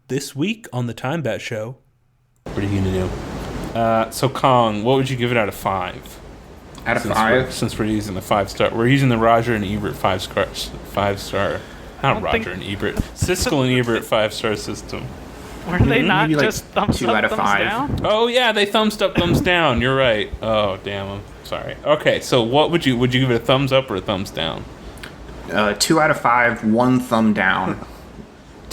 This week on the TIMEBAT show, what are you going to do? So Kong, what would you give it out of 5? Out of 5? Since we're using the 5-star. We're using the Roger and Ebert 5-star. Not Roger and Ebert. Siskel and Ebert 5-star system. Were they not maybe just thumbs 2 up, out of thumbs 5. down? Oh yeah, they thumbs up, thumbs down. You're right. Oh damn, I'm sorry. Okay, so what would you give it, a thumbs up or a thumbs down? 2 out of 5, 1 thumb down.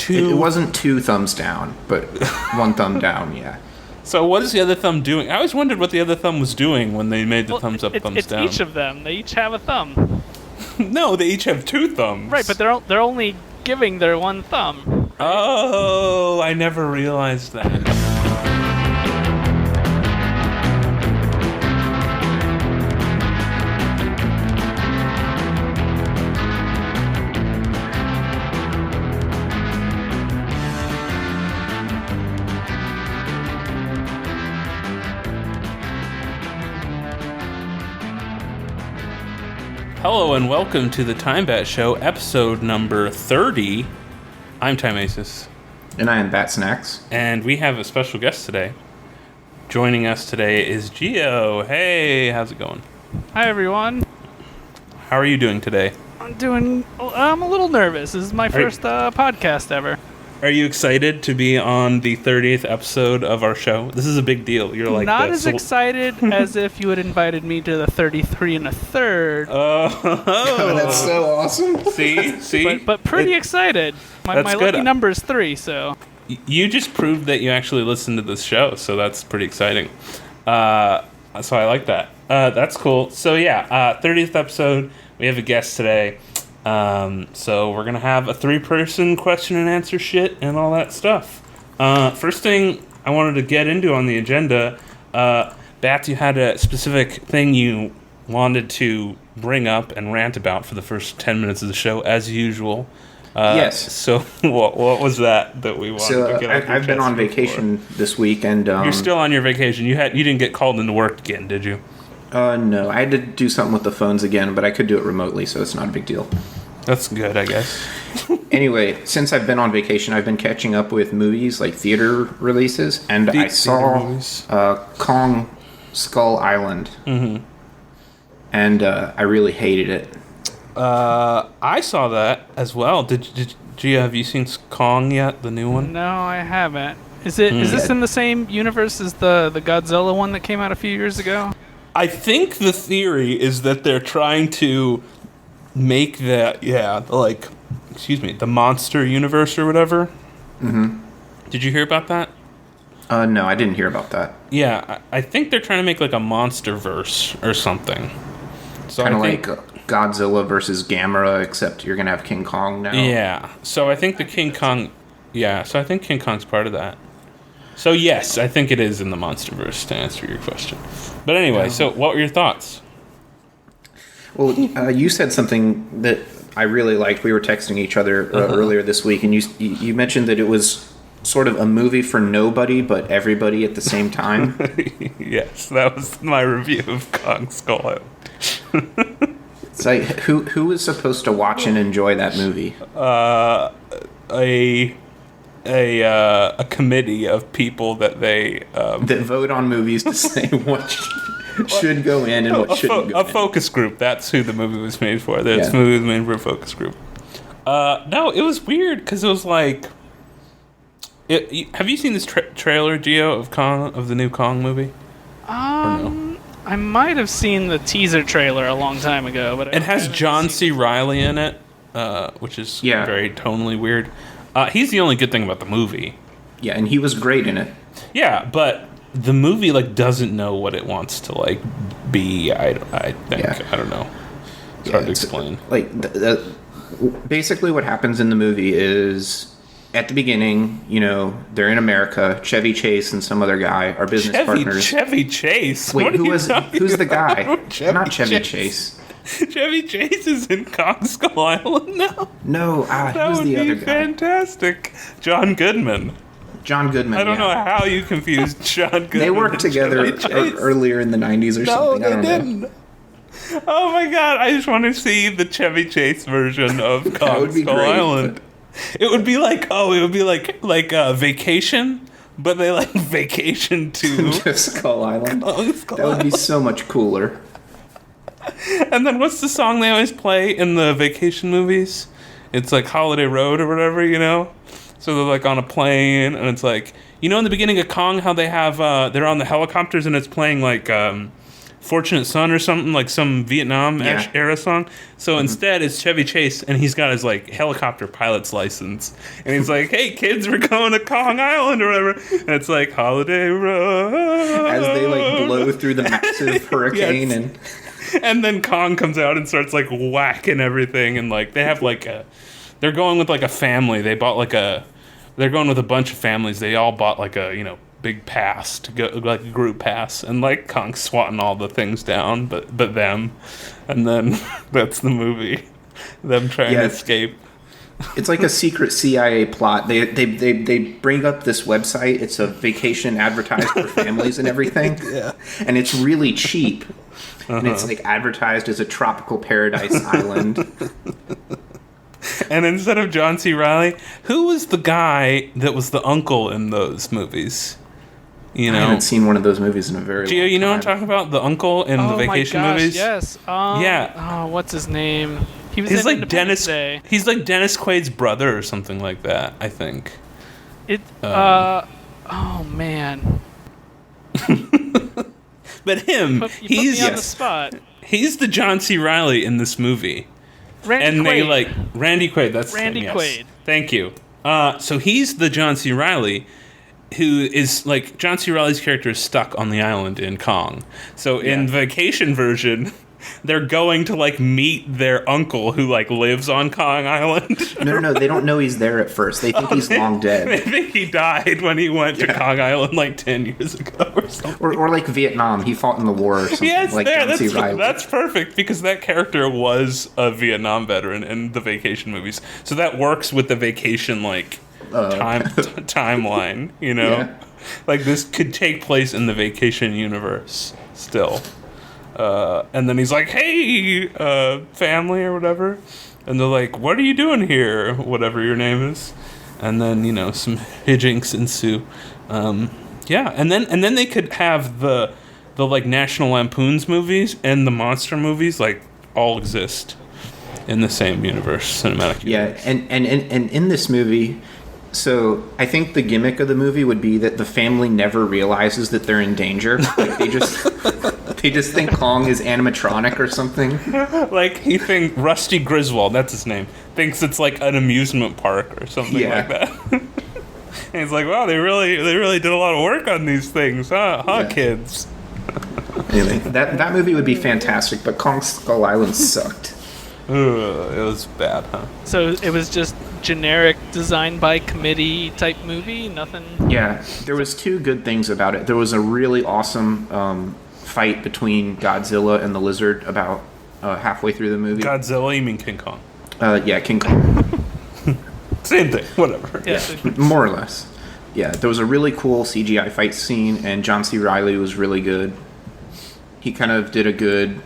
It wasn't 2 thumbs down, but 1 thumb down, yeah. So what is the other thumb doing? I always wondered what the other thumb was doing when they made the thumbs up, thumbs down. It's each of them. They each have a thumb. No, they each have 2 thumbs. Right, but they're only giving their 1 thumb. Oh, I never realized that. Hello and welcome to the TIMEBAT show, episode number 30. I'm Time Aces. And I am Bat Snacks. And we have a special guest today. Joining us today is Gio. Hey, how's it going? Hi, everyone. How are you doing today? I'm a little nervous. This is my first podcast ever. Are you excited to be on the 30th episode of our show? This is a big deal. You're like not as excited as if you had invited me to the 33 1/3. Oh, that's so awesome. See? But pretty excited. My lucky number is 3, so. You just proved that you actually listened to this show, so that's pretty exciting. So I like that. That's cool. So yeah, 30th episode. We have a guest today. So we're gonna have a 3-person question and answer shit and all that stuff. First thing I wanted to get into on the agenda, Bats, you had a specific thing you wanted to bring up and rant about for the first 10 minutes of the show, as usual. Yes. So what was that we wanted to get off your I've been on vacation this week, and you're still on your vacation. You didn't get called into work again, did you? No, I had to do something with the phones again, but I could do it remotely, so it's not a big deal. That's good, I guess. Anyway, since I've been on vacation, I've been catching up with movies, like theater releases, and I saw Kong Skull Island, and I really hated it. I saw that as well. Did Gia, have you seen Kong yet, the new one? No, I haven't. Is this in the same universe as the Godzilla one that came out a few years ago? I think the theory is that they're trying to make that, the monster universe or whatever. Mm-hmm. Did you hear about that? No, I didn't hear about that. Yeah, I think they're trying to make like a monster verse or something. So kind of like Godzilla versus Gamera, except you're gonna have King Kong now. Yeah, so I think King Kong's part of that. So yes, I think it is in the MonsterVerse, to answer your question. But anyway, so what were your thoughts? Well, you said something that I really liked. We were texting each other earlier this week, and you mentioned that it was sort of a movie for nobody but everybody at the same time. Yes, that was my review of Kong Skull Island. It's like, who is supposed to watch and enjoy that movie? A committee of people that they that vote on movies to say what should go in and what shouldn't go in. A focus group. That's who the movie was made for. This movie was made for a focus group. No, it was weird because it was like. Have you seen this trailer, Gio, of the new Kong movie? No? I might have seen the teaser trailer a long time ago, but it has John C. Reilly in it, which is very tonally weird. He's the only good thing about the movie. Yeah, and he was great in it. Yeah, but the movie doesn't know what it wants to be. I think I don't know. It's hard to explain. Basically, what happens in the movie is at the beginning, they're in America. Chevy Chase and some other guy are business partners. Chevy Chase. Wait, who's the guy? Not Chevy Chase. Chevy Chase is in Kong Skull Island now. No, who's the other guy? Fantastic. John Goodman. I don't know how you confused John Goodman. They worked together earlier in the 90s or something. No, they didn't. Oh my god, I just want to see the Chevy Chase version of Kong Skull Island. It would be like Vacation, but they like vacation to Skull Island. Skull That would be so much cooler. And then what's the song they always play in the vacation movies? It's like Holiday Road or whatever, you know? So they're like on a plane, and it's like, you know, in the beginning of Kong, how they have, they're on the helicopters and it's playing like Fortunate Son or something, like some Vietnam era song. So instead it's Chevy Chase, and he's got his like helicopter pilot's license. And he's like, hey kids, we're going to Kong Island or whatever. And it's like Holiday Road. As they like blow through the massive hurricane Yes. And then Kong comes out and starts like whacking everything, and like they have like they're going with like a family. They're going with a bunch of families. They all bought like a, you know, big pass to go, like a group pass, and like Kong's swatting all the things down, but them, and then that's the movie, them trying to escape. It's like a secret CIA plot. They bring up this website. It's a vacation advertised for families and everything. Yeah. And it's really cheap. And it's like advertised as a tropical paradise island. And instead of John C. Reilly, who was the guy that was the uncle in those movies? You know, I haven't seen one of those movies in a very long time. You know what I'm talking about? The uncle in the vacation movies? Yes. Yeah. Oh, what's his name? He's like Independence Day. He's like Dennis Quaid's brother or something like that, I think. Oh man. But him, You put me on the spot. He's the John C. Reilly in this movie. Randy Quaid. They like Randy Quaid. That's Randy yes. Quaid. Thank you. So he's the John C. Reilly, who is like John C. Reilly's character is stuck on the island in Kong. So in the vacation version, they're going to like meet their uncle who like lives on Kong Island. No, they don't know he's there at first. They think he's long dead. They think he died when he went to Kong Island like 10 years ago or something. Or like Vietnam, he fought in the war or something. Yes, like John C. Reilly. That's perfect, because that character was a Vietnam veteran in the vacation movies. So that works with the vacation like timeline, you know? Yeah. Like this could take place in the vacation universe still. And then he's like, hey, family or whatever. And they're like, what are you doing here? Whatever your name is. And then, you know, some hijinks ensue. And then they could have the like National Lampoon's movies and the monster movies like all exist in the same universe, cinematic universe. Yeah, and in this movie, so I think the gimmick of the movie would be that the family never realizes that they're in danger. Like they just think Kong is animatronic or something. Like he thinks Rusty Griswold, that's his name, thinks it's like an amusement park or something like that. And he's like, wow, they really did a lot of work on these things, huh, kids? Anyway, that movie would be fantastic, but Kong Skull Island sucked. Ugh, it was bad, huh? So it was just generic design by committee type movie, nothing. Yeah, there was two good things about it. There was a really awesome fight between Godzilla and the lizard about halfway through the movie. Godzilla, you mean King Kong? Yeah, King Kong. Same thing, whatever. Yeah. More or less. Yeah, there was a really cool CGI fight scene, and John C. Reilly was really good. He kind of did a good,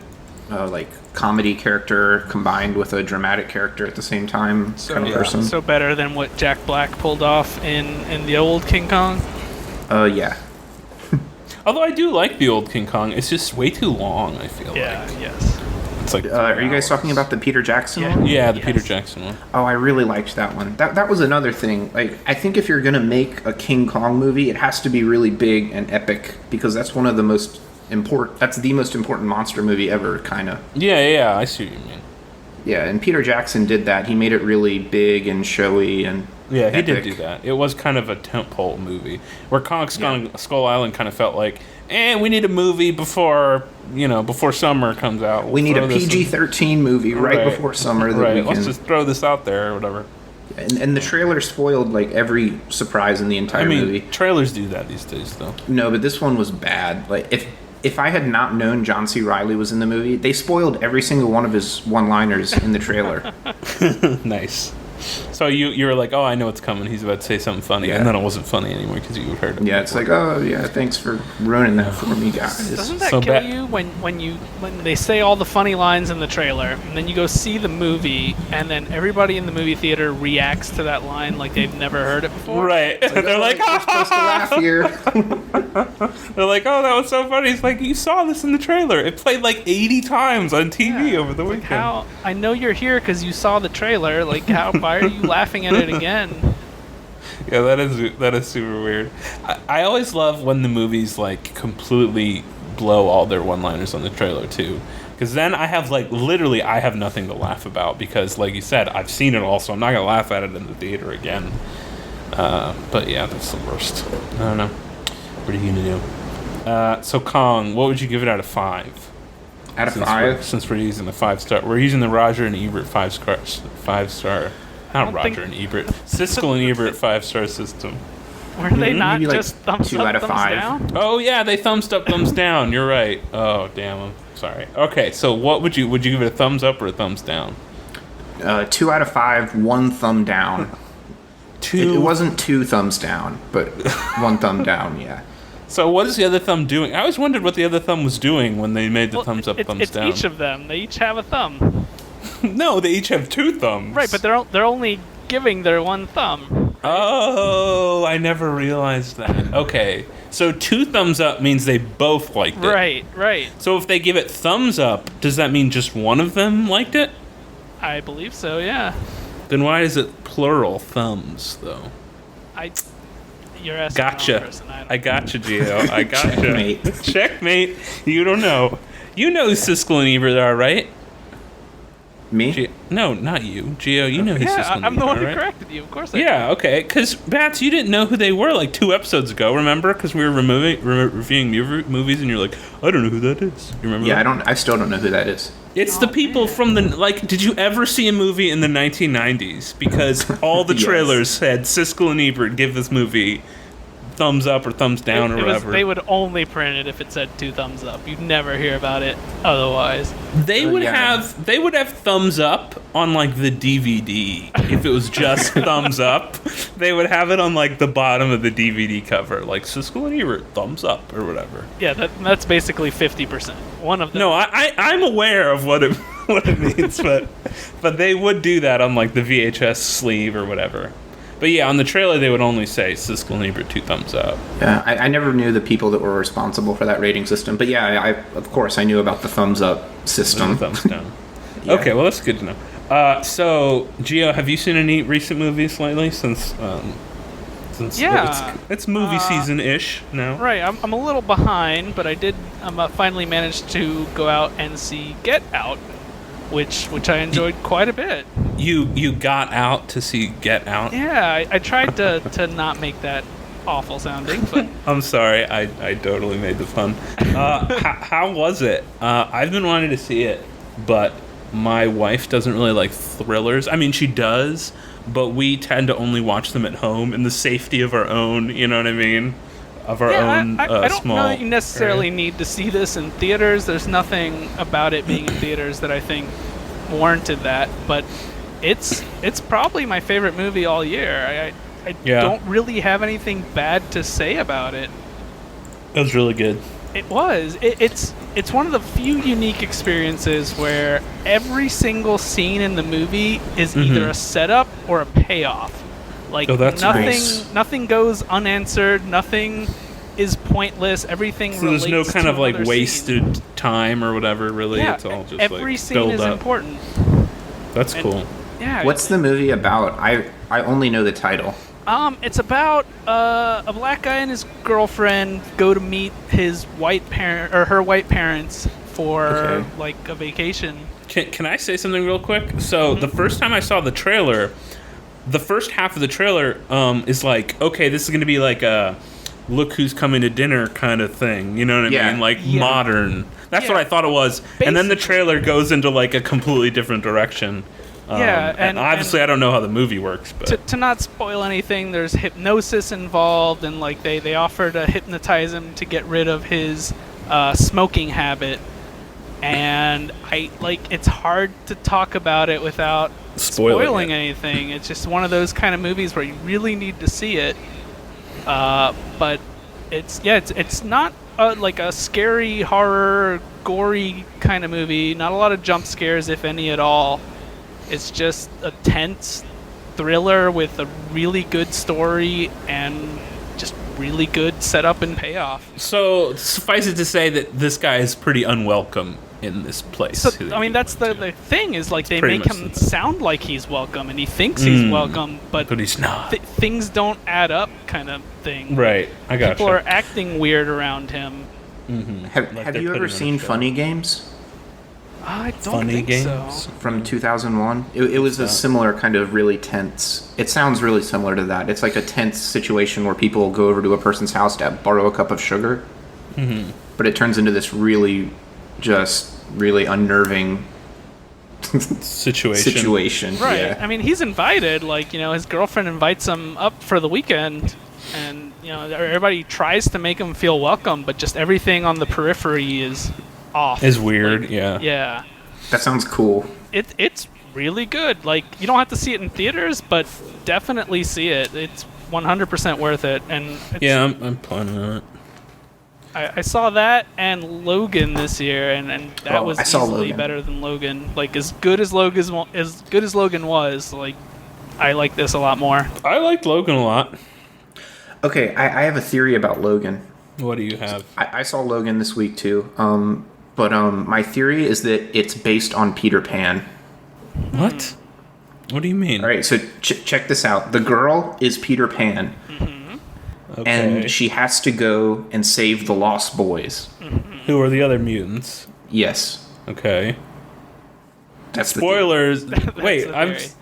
like, comedy character combined with a dramatic character at the same time kind of person. So better than what Jack Black pulled off in the old King Kong? Yeah. Although I do like the old King Kong, it's just way too long, I feel like. Yes. It's like are you guys talking about the Peter Jackson one? Yeah, the Peter Jackson one. Oh, I really liked that one. That was another thing. Like, I think if you're gonna make a King Kong movie, it has to be really big and epic, because that's one of the most important. That's the most important monster movie ever, kind of. Yeah, I see what you mean. Yeah, and Peter Jackson did that. He made it really big and showy and yeah, he epic. did do that. It was kind of a tentpole movie, where Kong Skull Island kind of felt like, we need a movie before summer comes out. We need a PG-13 movie right before summer. Let's just throw this out there or whatever. And the trailer spoiled like every surprise in the entire movie. Trailers do that these days, though. No, but this one was bad. Like if I had not known John C. Reilly was in the movie, they spoiled every single one of his one-liners in the trailer. Nice. So you were like, oh, I know what's coming. He's about to say something funny, Yeah. and then it wasn't funny anymore because you heard it. Yeah, it's like, oh yeah, thanks for ruining that for me, guys. Doesn't that So kill bad. you when they say all the funny lines in the trailer, and then you go see the movie, and then everybody in the movie theater reacts to that line like they've never heard it before? Right. They're like, we're supposed to laugh here. they're like, oh, that was so funny. It's like, you saw this in the trailer. It played like 80 times on TV Yeah, over the it's like, weekend. how I know you're here because you saw the trailer. Like, why are you laughing at it again? Yeah, that is super weird. I always love when the movies like completely blow all their one-liners on the trailer too, because then I have I have nothing to laugh about because, like you said, I've seen it all, so I'm not gonna laugh at it in the theater again. But yeah, that's the worst. I don't know. What are you gonna do? So Kong, what would you give it out of 5? Out of 5? Since we're using the 5-star, we're using the Roger and Ebert 5-star. Not don't Roger think- and Ebert. Siskel and Ebert 5-star system. Were they not Maybe, like, just thumbs 2 up, out of thumbs 5. down? Oh yeah, they thumbs up, thumbs down. You're right. Oh damn, I'm sorry. Okay, so what would you give it, a thumbs up or a thumbs down? 2 out of 5, 1 thumb down. It wasn't 2 thumbs down, but 1 thumb down. Yeah. So what is the other thumb doing? I always wondered what the other thumb was doing when they made the Well, thumbs up, thumbs it's down. each of them. They each have a thumb. No, they each have 2 thumbs. Right, but they're only giving their 1 thumb. Oh, I never realized that. Okay, so 2 thumbs up means they both liked it. Right. So if they give it thumbs up, does that mean just one of them liked it? I believe so. Yeah. Then why is it plural thumbs though? You're asking the wrong Gotcha. person. I gotcha, Gio. I gotcha. Checkmate. Checkmate. You don't know. You know who Siskel and Ebert are, right? Me? No, not you. Gio, you know who Siskel Yeah, and I'm the Ebert one are, who right? corrected you. Of course I Yeah, okay. Because, Bats, you didn't know who they were like 2 episodes ago, remember? Because we were reviewing movies, and you're like, I don't know who that is. You remember Yeah, that? I still don't know who that is. It's the people from the, did you ever see a movie in the 1990s? Because all the Yes. trailers said Siskel and Ebert give this movie thumbs up or thumbs down or whatever. They would only print it if it said 2 thumbs up. You'd never hear about it otherwise. They would yeah. have thumbs up on like the DVD. If it was just thumbs up, they would have it on like the bottom of the DVD cover, like Siskel and Ebert thumbs up or whatever. Yeah, that's basically 50%. One of them. No, I'm aware of what it means, but they would do that on like the VHS sleeve or whatever. But yeah, on the trailer they would only say Siskel and Ebert 2 thumbs up. Yeah, I never knew the people that were responsible for that rating system. But yeah, of course I knew about the thumbs up system. Thumbs down. Yeah. Okay, well that's good to know. So Gio, have you seen any recent movies lately since Yeah. it's movie season ish now? Right, I'm a little behind, but I did finally managed to go out and see Get Out, which I enjoyed quite a bit. You got out to see Get Out? Yeah, I tried to not make that awful sounding, but I'm sorry, I totally made the fun. How was it? I've been wanting to see it, but my wife doesn't really like thrillers. I mean, she does, but we tend to only watch them at home in the safety of our own, you know what I mean? Of our own I don't small know that you necessarily area. need to see this in theaters. There's nothing about it being in theaters that I think warranted that, but it's probably my favorite movie all year. I don't really have anything bad to say about it. It was really good. It was. It's one of the few unique experiences where every single scene in the movie is either a setup or a payoff. Like that's nothing goes unanswered. Nothing is pointless. Everything So there's no relates kind to of like other wasted scenes. time or whatever. Really, Yeah, it's all just every like scene build is up. important. That's And- cool. Yeah. What's the movie about? I only know the title. It's about a black guy and his girlfriend go to meet his white parent or her white parents for Okay. like a vacation. Can I say something real quick? So the first time I saw the trailer, the first half of the trailer is like, okay, this is going to be like a look who's coming to dinner kind of thing. You know what I Yeah. mean? Like Yeah. modern. That's what Yeah. I thought it was. And then the Basically. trailer goes into like a completely different direction. Yeah, and obviously I don't know how the movie works, but To not spoil anything, there's hypnosis involved, and like they offer to hypnotize him to get rid of his smoking habit. and it's hard to talk about it without spoiling anything. It's just one of those kind of movies where you really need to see it. But it's not like a scary horror, gory kind of movie. Not a lot of jump scares, if any at all. It's just a tense thriller with a really good story and just really good setup and payoff. So suffice it to say that this guy is pretty unwelcome in this place. So, I mean, that's the thing is, like, they make him sound like he's welcome and he thinks he's welcome, but he's not. Things don't add up, kind of thing. Right, I got People are acting weird around him. Mm-hmm. Have you ever seen Funny Games? I don't think so. From 2001? It was a similar kind of really tense... It sounds really similar to that. It's like a tense situation where people go over to a person's house to borrow a cup of sugar. Mm-hmm. But it turns into this really unnerving situation. Right. Yeah. I mean, he's invited. Like, his girlfriend invites him up for the weekend. And, everybody tries to make him feel welcome, but just everything on the periphery is... off. Is weird, like, yeah. Yeah. That sounds cool. It's really good. Like, you don't have to see it in theaters, but definitely see it. It's 100% worth it. And I'm planning on it. I saw that and Logan this year, and that was easily better than Logan. Like, as good as Logan was, like, I like this a lot more. I liked Logan a lot. Okay, I have a theory about Logan. What do you have? I saw Logan this week too. But my theory is that it's based on Peter Pan. What? What do you mean? All right, so check this out. The girl is Peter Pan. Mm-hmm. Okay. And she has to go and save the Lost Boys. Mm-hmm. Who are the other mutants? Yes. Okay. That's spoilers. Wait,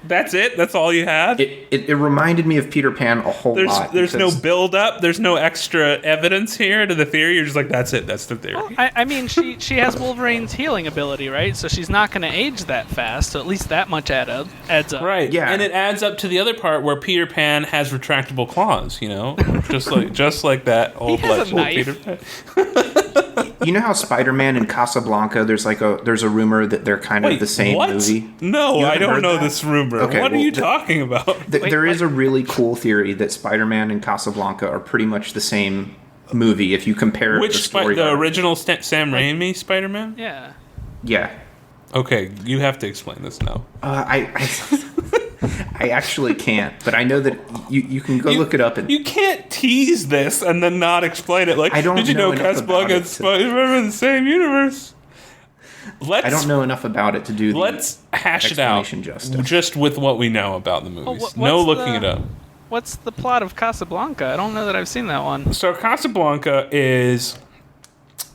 that's it? That's all you had? It reminded me of Peter Pan a whole lot. There's no build up. There's no extra evidence here to the theory. You're just like, that's it. That's the theory. Well, I mean, she has Wolverine's healing ability, right? So she's not going to age that fast. So at least that much adds up. Right. Yeah. And it adds up to the other part where Peter Pan has retractable claws. just like that old Peter Pan. You know how Spider-Man and Casablanca, there's a rumor that they're kind of the same movie? No, I don't know this rumor. Okay, what are you talking about? There is a really cool theory that Spider-Man and Casablanca are pretty much the same movie if you compare the story. The original Sam Raimi Spider-Man? Yeah. Yeah. Okay, you have to explain this now. I actually can't, but I know that you can go look it up. And you can't tease this and then not explain it. Like, did you know Casablanca and Spider-Man are in the same universe? I don't know enough about it to do. Let's hash it out just with what we know about the movies. No looking it up. What's the plot of Casablanca? I don't know that I've seen that one. So Casablanca is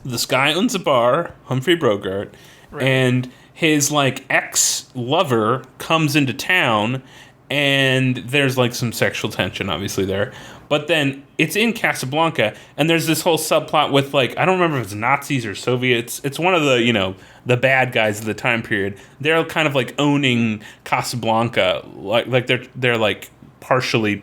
this guy owns a bar, Humphrey Bogart, and his ex-lover comes into town, and there's some sexual tension obviously there. But then it's in Casablanca, and there's this whole subplot with I don't remember if it's Nazis or Soviets. It's one of the the bad guys of the time period. They're kind of owning Casablanca, they're partially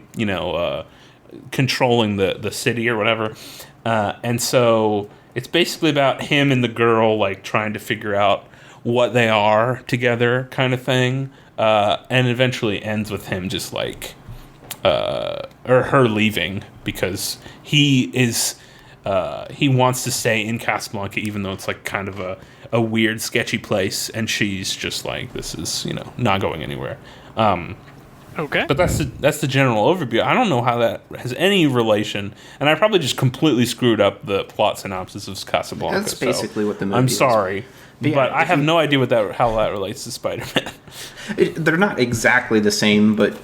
controlling the city or whatever. And so it's basically about him and the girl trying to figure out what they are together, kind of thing, and eventually ends with him just or her leaving because he wants to stay in Casablanca even though it's kind of a weird, sketchy place, and she's just this is not going anywhere. Okay, but that's the general overview. I don't know how that has any relation, and I probably just completely screwed up the plot synopsis of Casablanca. That's basically what the movie is. I'm sorry. But I have no idea how that relates to Spider-Man. They're not exactly the same, but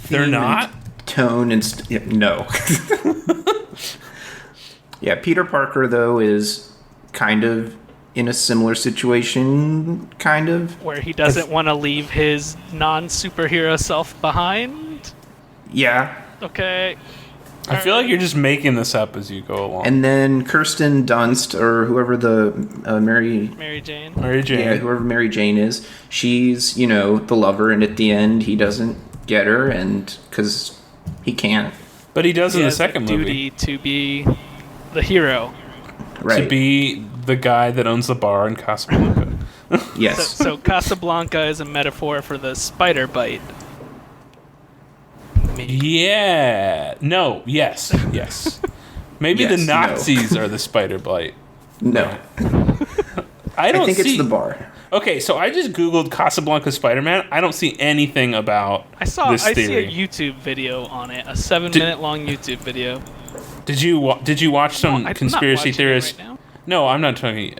they're not tone and no. Yeah, Peter Parker though is kind of in a similar situation, kind of where he doesn't want to leave his non-superhero self behind. Yeah. Okay. I feel like you're just making this up as you go along. And then Kirsten Dunst, or whoever the Mary Jane. Yeah, whoever Mary Jane is, she's, the lover, and at the end he doesn't get her, and because he can't. But he does in the second movie. Duty to be the hero. Right. to be the guy that owns the bar in Casablanca. Yes. So Casablanca is a metaphor for the spider bite. Yeah. No. Yes. Yes. Maybe Yes, the no. Nazis are the spider bite. No. I don't think see. it's the bar. Okay, so I just googled Casablanca Spider-Man. I don't see anything about I this see theory. a YouTube video on it, a 7-minute long YouTube video. Did you watch some I'm not conspiracy watching it theorists? right now. No, I'm not talking.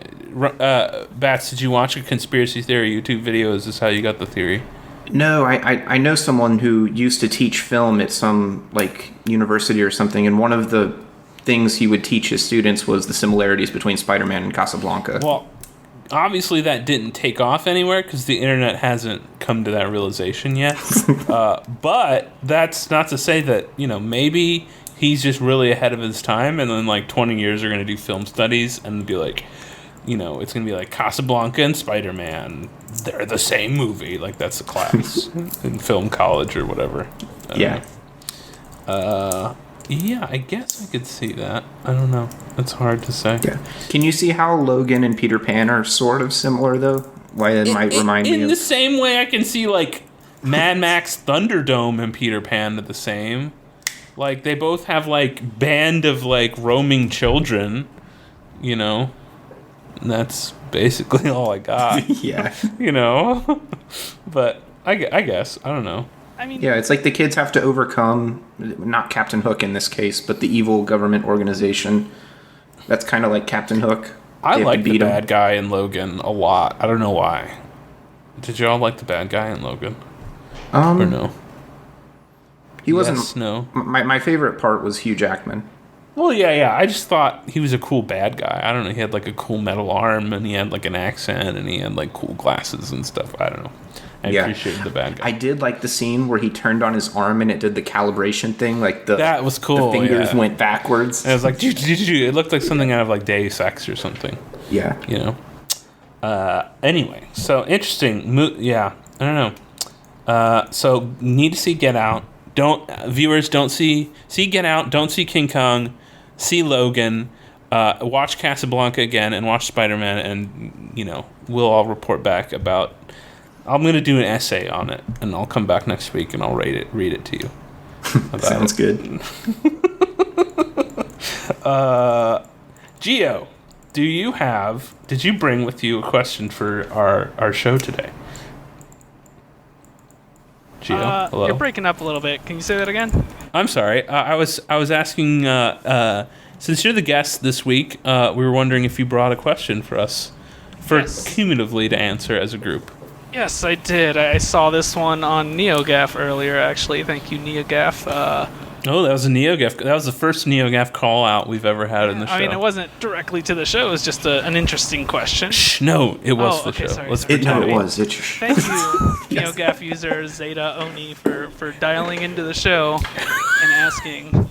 Bats, did you watch a conspiracy theory YouTube video? Is this how you got the theory? No, I know someone who used to teach film at some like university or something, and one of the things he would teach his students was the similarities between Spider-Man and Casablanca. Well, obviously that didn't take off anywhere because the internet hasn't come to that realization yet. But that's not to say that, maybe he's just really ahead of his time, and then like 20 years are going to do film studies and be like, it's going to be like Casablanca and Spider-Man. They're the same movie. Like that's a class in film college or whatever. Yeah. Yeah, I guess I could see that. I don't know. It's hard to say. Yeah. Can you see how Logan and Peter Pan are sort of similar, though? Why it might remind me in of... the same way I can see, like, Mad Max Thunderdome and Peter Pan are the same. Like, they both have, like, band of, like, roaming children, And that's basically all I got, Yeah. But I guess. I don't know. I mean, Yeah, it's like the kids have to overcome, not Captain Hook in this case, but the evil government organization. That's kind of like Captain Hook. I They have to like the beat 'em. bad guy in Logan a lot. I don't know why. Did y'all like the bad guy in Logan? Or no? He wasn't... Yes, no. My favorite part was Hugh Jackman. Well, yeah. I just thought he was a cool bad guy. I don't know. He had like a cool metal arm, and he had like an accent, and he had like cool glasses and stuff. I don't know. I appreciated the bad guy. I did like the scene where he turned on his arm and it did the calibration thing. Like That was cool. The fingers yeah. went backwards. And it was like, it looked like something out of like Deus Ex or something. Yeah. Anyway, so interesting. Yeah, I don't know. So need to see Get Out. Viewers don't see Get Out. Don't see King Kong. See Logan. Watch Casablanca again and watch Spider-Man, and we'll all report back about. I'm gonna do an essay on it, and I'll come back next week and I'll read it to you. Sounds good. Gio, did you bring with you a question for our show today? Gio, hello. You're breaking up a little bit. Can you say that again? I'm sorry. I was asking. Since you're the guest this week, we were wondering if you brought a question for us, cumulatively to answer as a group. Yes, I did. I saw this one on NeoGaf earlier, actually. Thank you, NeoGaf. Oh, that was a NeoGaf. That was the first NeoGaf call out we've ever had in the show. I mean, it wasn't directly to the show. It was just an interesting question. Shh, no, it was the show. Sorry, Let's sorry. pretend It was. Thank you, NeoGaf user Zeta Oni, for dialing into the show and asking.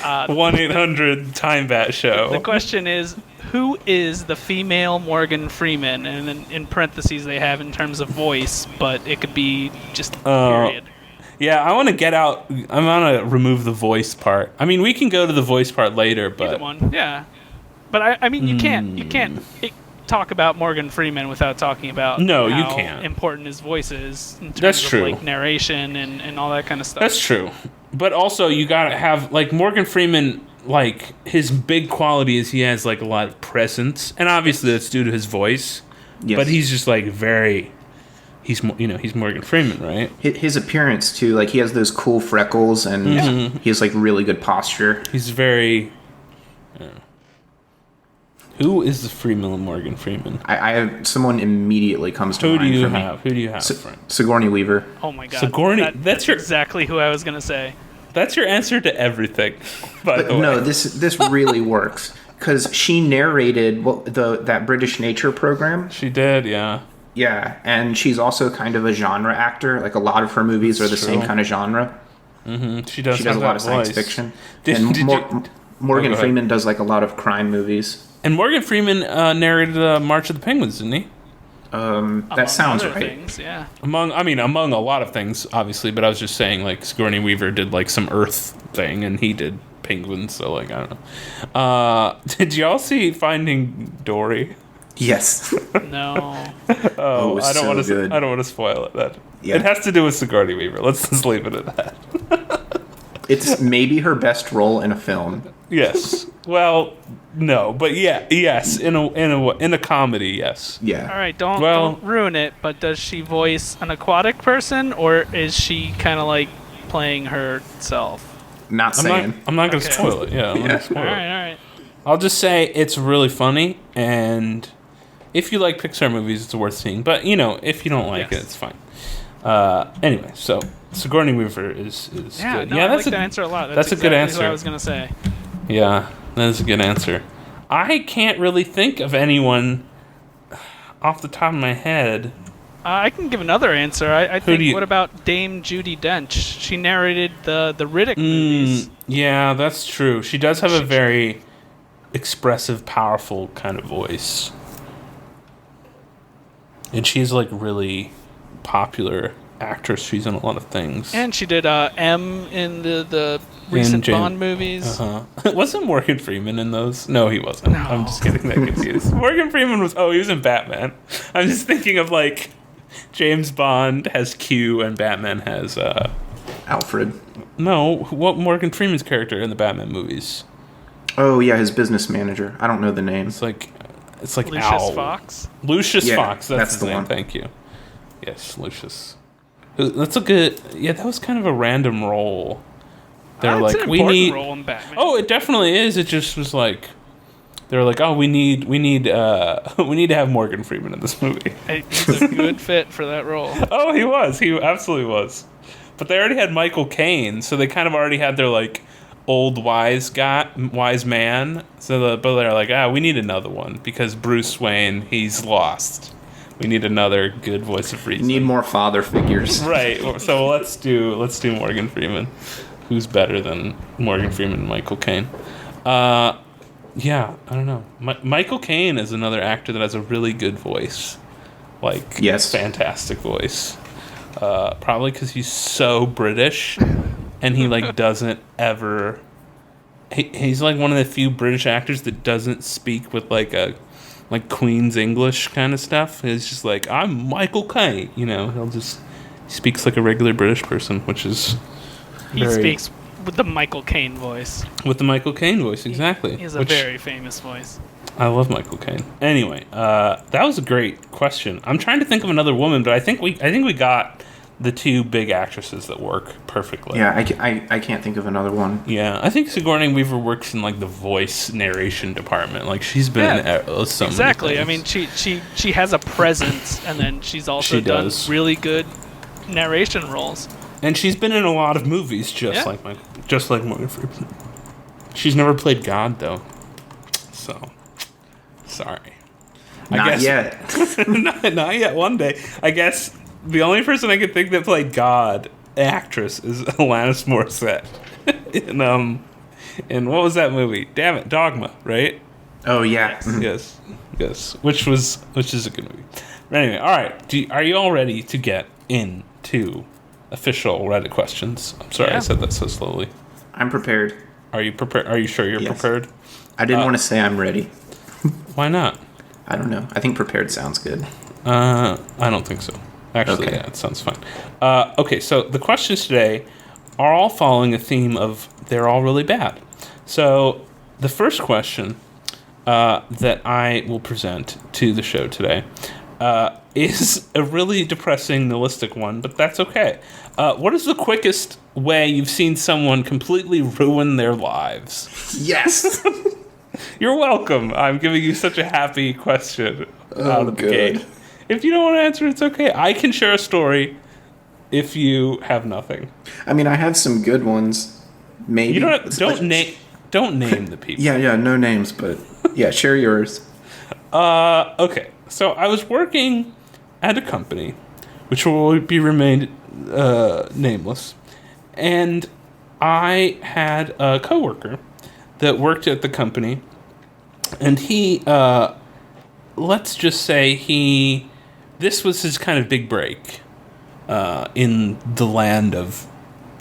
1-800 TIMEBAT show. The question is, who is the female Morgan Freeman? And then in parentheses they have in terms of voice, but it could be just period. Yeah, I want to get out. I want to remove the voice part. I mean, we can go to the voice part later, but Either one, yeah. But I mean, you can't talk about Morgan Freeman without talking about No, how you can't. important his voice is in terms That's of true. like narration and all that kind of stuff. That's true. But also, you gotta have like Morgan Freeman. Like his big quality is he has like a lot of presence, and obviously that's due to his voice. Yes. But he's just like he's Morgan Freeman, right? His appearance too, like he has those cool freckles and he has like really good posture. He's very. Who is the female Morgan Freeman? I have someone immediately comes to Who mind do you for me. have? Who do you have, Frank? Sigourney Weaver. Oh my god, Sigourney- that's your- exactly who I was gonna say. That's your answer to everything. By the way. No, this really works because she narrated that British Nature program. She did, yeah. Yeah, and she's also kind of a genre actor. Like a lot of her movies are the same true. kind of genre. She does. She does have a that lot of science voice. fiction. Did And you- Morgan go ahead. Freeman does like a lot of crime movies. And Morgan Freeman narrated March of the Penguins, didn't he? Among That sounds other right. things, yeah. Among a lot of things, obviously. But I was just saying, like Sigourney Weaver did like some Earth thing, and he did penguins, so like I don't know. Did y'all see Finding Dory? Yes. No. Oh, I don't want to. good. I don't want to spoil it. Yeah. It has to do with Sigourney Weaver. Let's just leave it at that. It's maybe her best role in a film. Yes. Well, no, but yes, in a comedy, yes. Yeah. All right, don't ruin it. But does she voice an aquatic person, or is she kind of like playing herself? Not saying. I'm not going to spoil it. Yeah, I'm not going to spoil All it. right. I'll just say it's really funny, and if you like Pixar movies, it's worth seeing. But if you don't like it, it's fine. Anyway, so Sigourney Weaver is good. No, Yeah, I like that answer a lot. That's a good exactly answer. What I was gonna say. Yeah, that is a good answer. I can't really think of anyone off the top of my head. I can give another answer. I think. you- What about Dame Judi Dench? She narrated the Riddick movies. Yeah, that's true. She does have a very expressive, powerful kind of voice. And she's like really popular actress. She's in a lot of things. And she did M in the recent Bond movies. Wasn't Morgan Freeman in those? No, he wasn't. No. I'm just getting that confused. Morgan Freeman was... Oh, he was in Batman. I'm just thinking of like James Bond has Q and Batman has... Alfred. No, what Morgan Freeman's character in the Batman movies? Oh yeah, his business manager. I don't know the name. It's like Lucius Owl. Fox. Lucius Yeah, Fox. That's his the name. one. Thank you. Yes, Lucius. That's a good... Yeah, that was kind of a random role. They're It's like, an we important need... role in Batman. Oh, it definitely is. It just was like... They were like, oh, we need to have Morgan Freeman in this movie. He's a good fit for that role. Oh, he was. He absolutely was. But they already had Michael Caine, so they kind of already had their like old wise man. But they're like, we need another one because Bruce Wayne, he's lost. We need another good voice of reason. You need more father figures. Right. So let's do Morgan Freeman. Who's better than Morgan Freeman and Michael Caine? Yeah, I don't know. Michael Caine is another actor that has a really good voice. Like, yes, fantastic voice. Probably because he's so British, and he like doesn't ever. He's like one of the few British actors that doesn't speak with like Queen's English kind of stuff. He's just like, I'm Michael Caine. He speaks like a regular British person, which is. He speaks with the Michael Caine voice. With the Michael Caine voice, exactly. He has a very famous voice. I love Michael Caine. Anyway, that was a great question. I'm trying to think of another woman, but I think we got the two big actresses that work perfectly. Yeah, I can't think of another one. Yeah, I think Sigourney Weaver works in like the voice narration department. Like she's been in so exactly. many things. I mean, she has a presence, and then she's also done really good narration roles. And she's been in a lot of movies, just like Morgan Freeman. She's never played God though, so sorry. Not yet. not yet. One day, I guess the only person I could think that played God, actress, is Alanis Morissette. in what was that movie? Damn it, Dogma, right? Oh yeah. Yes. Which is a good movie. But anyway, all right. Are you all ready to get into official Reddit questions? I'm sorry I said that so slowly. I'm prepared. Are you prepared? Are you sure you're prepared? I didn't want to say I'm ready. Why not? I don't know. I think prepared sounds good. I don't think so. Actually, Okay. yeah, it sounds fine. Okay, so the questions today are all following a theme of they're all really bad. So the first question that I will present to the show today is a really depressing, nihilistic one, but that's okay. What is the quickest way you've seen someone completely ruin their lives? Yes. You're welcome. I'm giving you such a happy question out of the gate. If you don't want to answer, it's okay. I can share a story if you have nothing. I mean, I have some good ones. Maybe. You don't name the people. Yeah, no names, but yeah, share yours. Okay. So I was working at a company, which will be remained nameless, and I had a coworker that worked at the company, and he, let's just say this was his kind of big break in the land of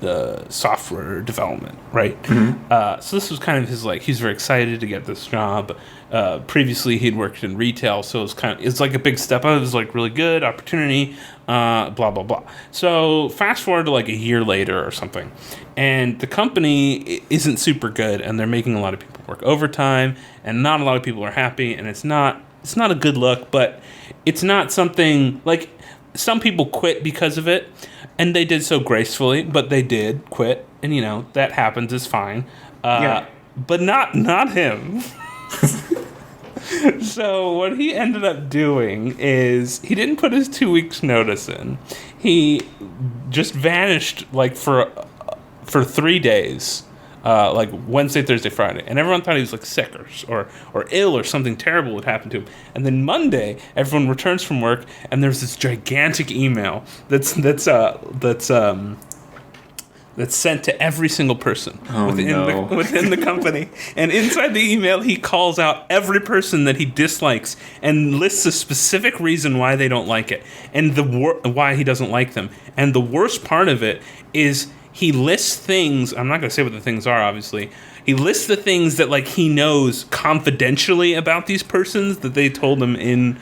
the software development, right? So this was kind of his, like, he's very excited to get this job. Previously, he'd worked in retail, so it's like a big step up. It was like really good opportunity, blah, blah, blah. So fast forward to like a year later or something, and the company isn't super good, and they're making a lot of people work overtime, and not a lot of people are happy, and it's not a good look, but it's not something like some people quit because of it, and they did so gracefully, but they did quit, and that happens, is fine. But not him. So what he ended up doing is he didn't put his 2 weeks notice in. He just vanished like for 3 days, like Wednesday, Thursday, Friday, and everyone thought he was like sick or ill or something terrible would happen to him. And then Monday, everyone returns from work, and there's this gigantic email that's sent to every single person within the company. And inside the email, he calls out every person that he dislikes and lists a specific reason why they don't like it and why he doesn't like them. And the worst part of it is he lists things. I'm not going to say what the things are, obviously. He lists the things that like he knows confidentially about these persons that they told him in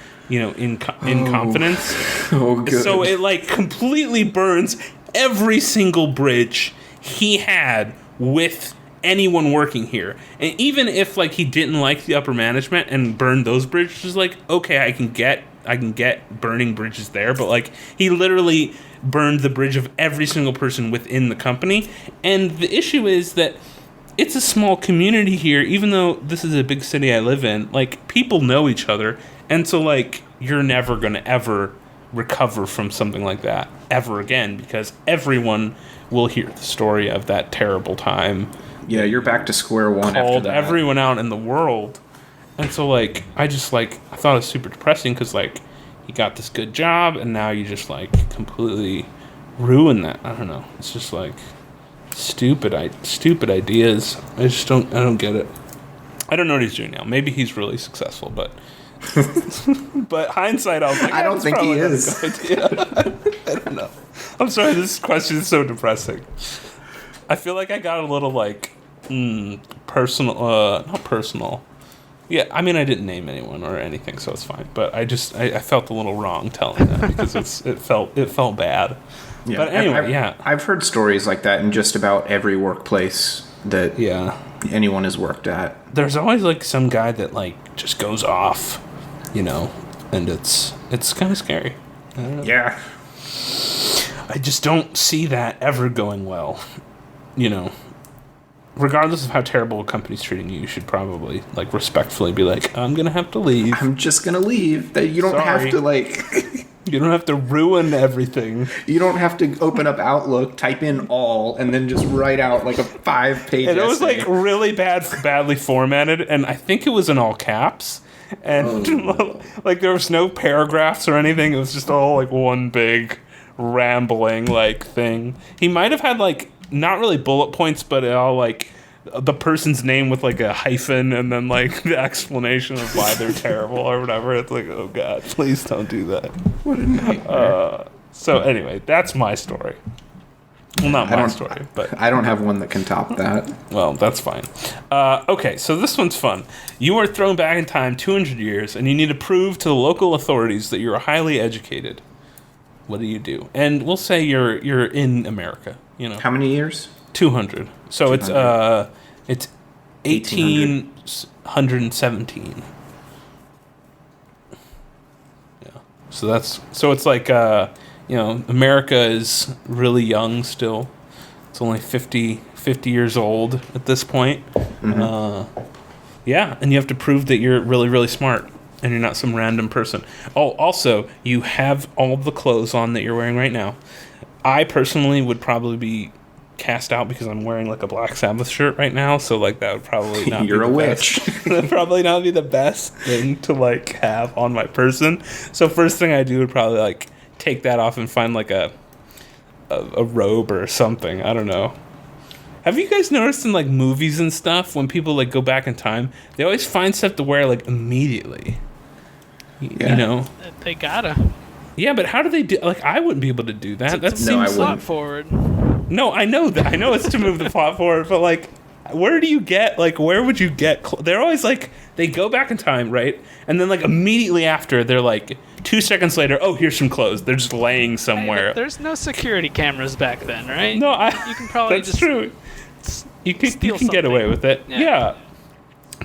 confidence. Oh, good. So it like completely burns every single bridge he had with anyone working here. And even if like he didn't like the upper management and burned those bridges, like, okay, I can get burning bridges there, but like he literally burned the bridge of every single person within the company. And the issue is that it's a small community here, even though this is a big city I live in, like people know each other, and so like you're never gonna ever recover from something like that ever again, because everyone will hear the story of that terrible time. Yeah, you're back to square one after Called that. everyone out in the world. And so like I thought it was super depressing, because like you got this good job and now you just like completely ruin that. I don't know, it's just like stupid ideas. I don't get it. I don't know what he's doing now. Maybe he's really successful, but but hindsight, I was like, I don't think he is. I don't know. I'm sorry, this question is so depressing. I feel like I got a little like personal, not personal. Yeah, I mean, I didn't name anyone or anything, so it's fine. But I felt a little wrong telling that, because it felt bad. Yeah. But anyway, I've heard stories like that in just about every workplace that anyone has worked at. There's always like some guy that like just goes off, and it's kind of scary. I don't know. Yeah. I just don't see that ever going well. Regardless of how terrible a company's treating you, you should probably like respectfully be like, I'm gonna have to leave. I'm just gonna leave. That you don't have to like. You don't have to ruin everything. You don't have to open up Outlook, type in all, and then just write out like a 5-page essay. And it was like really badly formatted, and I think it was in all caps. And like there was no paragraphs or anything. It was just all like one big rambling like thing. He might have had like not really bullet points, but it all like the person's name with like a hyphen and then like the explanation of why they're terrible or whatever. It's like, oh god, please don't do that. What a nightmare. So anyway, that's my story. Well, not my story, but I don't have one that can top that. Well, that's fine. Okay, so this one's fun. You are thrown back in time 200 years, and you need to prove to the local authorities that you're highly educated. What do you do? And we'll say you're in America. How many years? 200. So 200. It's 1817. Yeah. So it's like America is really young still. It's only 50 years old at this point. Mm-hmm. And you have to prove that you're really, really smart and you're not some random person. Oh, also, you have all the clothes on that you're wearing right now. I personally would probably be cast out because I'm wearing like a Black Sabbath shirt right now, so like that would probably not You're be a witch. That would probably not be the best thing to like have on my person. So first thing I do would probably like take that off and find like a robe or something. I don't know. Have you guys noticed in like movies and stuff when people like go back in time, they always find stuff to wear like immediately? Yeah. They gotta. Yeah, but how do they do? Like, I wouldn't be able to do that. That seems plot forward. No, I know that. I know it's to move the plot forward, but like, where do you get, like, where would you get they're always like, they go back in time, right? And then like immediately after, they're like 2 seconds later, oh, here's some clothes. They're just laying somewhere. Hey, there's no security cameras back then, right? No, you can probably that's true. You can get away with it. Yeah.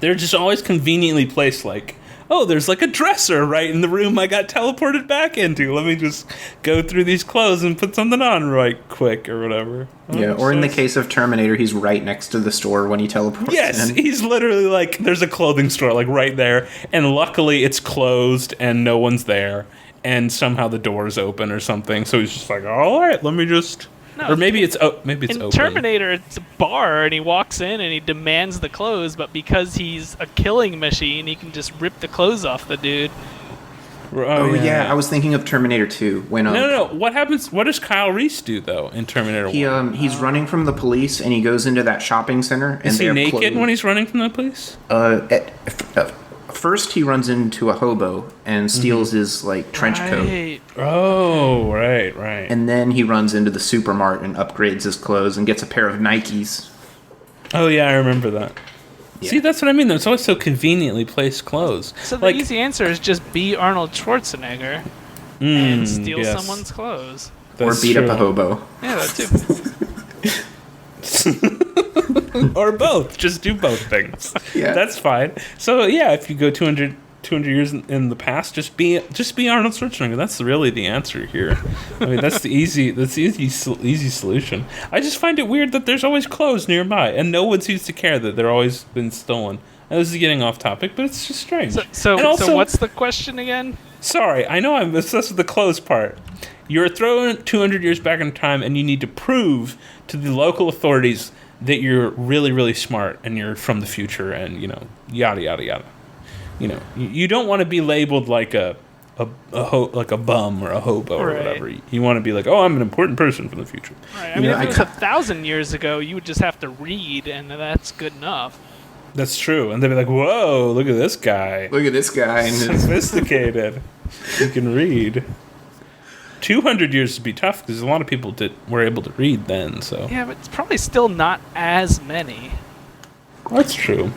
They're just always conveniently placed, like, oh, there's like a dresser right in the room I got teleported back into. Let me just go through these clothes and put something on right quick or whatever. Yeah, or in the case of Terminator, he's right next to the store when he teleports Yes, in. he's literally like, there's a clothing store like right there, and luckily it's closed and no one's there, and somehow the door's open or something. So he's just like, all right, let me just... No, or maybe it's open. In Terminator, it's a bar, and he walks in and he demands the clothes, but because he's a killing machine, he can just rip the clothes off the dude. Oh yeah, I was thinking of Terminator 2 when No. What happens? What does Kyle Reese do though in Terminator 1? He's running from the police and he goes into that shopping center. And is he naked when he's running from the police? First he runs into a hobo and steals his like trench coat. Oh, right. And then he runs into the supermart and upgrades his clothes and gets a pair of Nikes. Oh yeah, I remember that. Yeah. See, that's what I mean. There's always so conveniently placed clothes. So the easy answer is just be Arnold Schwarzenegger and steal someone's clothes. Or beat up a hobo. Yeah, that too. Or both. Just do both things. Yeah. That's fine. So yeah, if you go 200 years in the past, just be Arnold Schwarzenegger. That's really the answer here. I mean, that's the easy solution. I just find it weird that there's always clothes nearby, and no one seems to care that they're always been stolen. Now, this is getting off topic, but it's just strange. So what's the question again? Sorry, I know I'm obsessed with the clothes part. You're thrown 200 years back in time, and you need to prove to the local authorities that you're really, really smart, and you're from the future, and yada yada yada. You don't want to be labeled like a bum or a hobo or whatever. You want to be like, oh, I'm an important person from the future. Right. I mean, if it was 1,000 years ago, you would just have to read, and that's good enough. That's true. And they'd be like, whoa, look at this guy. Look at this guy. Sophisticated. He can read. 200 years would be tough because a lot of people were able to read then. So yeah, but it's probably still not as many. That's true.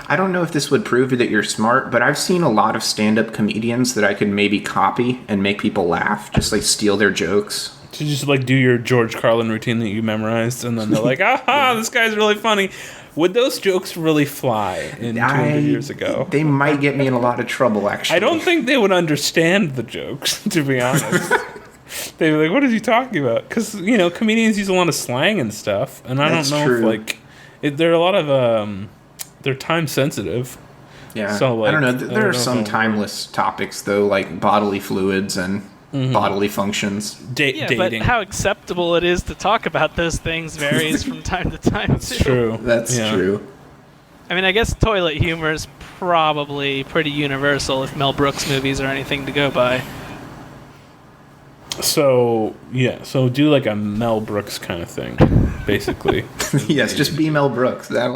I don't know if this would prove that you're smart, but I've seen a lot of stand-up comedians that I could maybe copy and make people laugh, just like steal their jokes. To just like do your George Carlin routine that you memorized, and then they're like, aha, this guy's really funny. Would those jokes really fly in 200 years ago? They might get me in a lot of trouble, actually. I don't think they would understand the jokes, to be honest. They'd be like, what is he talking about? Because, comedians use a lot of slang and stuff, and I don't know if, there are a lot of, they're time sensitive. Yeah, so, I don't know. There are some timeless topics, though, like bodily fluids and bodily functions. Dating. But how acceptable it is to talk about those things varies from time to time. That's true. That's true. I mean, I guess toilet humor is probably pretty universal if Mel Brooks movies are anything to go by. So do like a Mel Brooks kind of thing, basically. Yes, just be Mel Brooks. That'll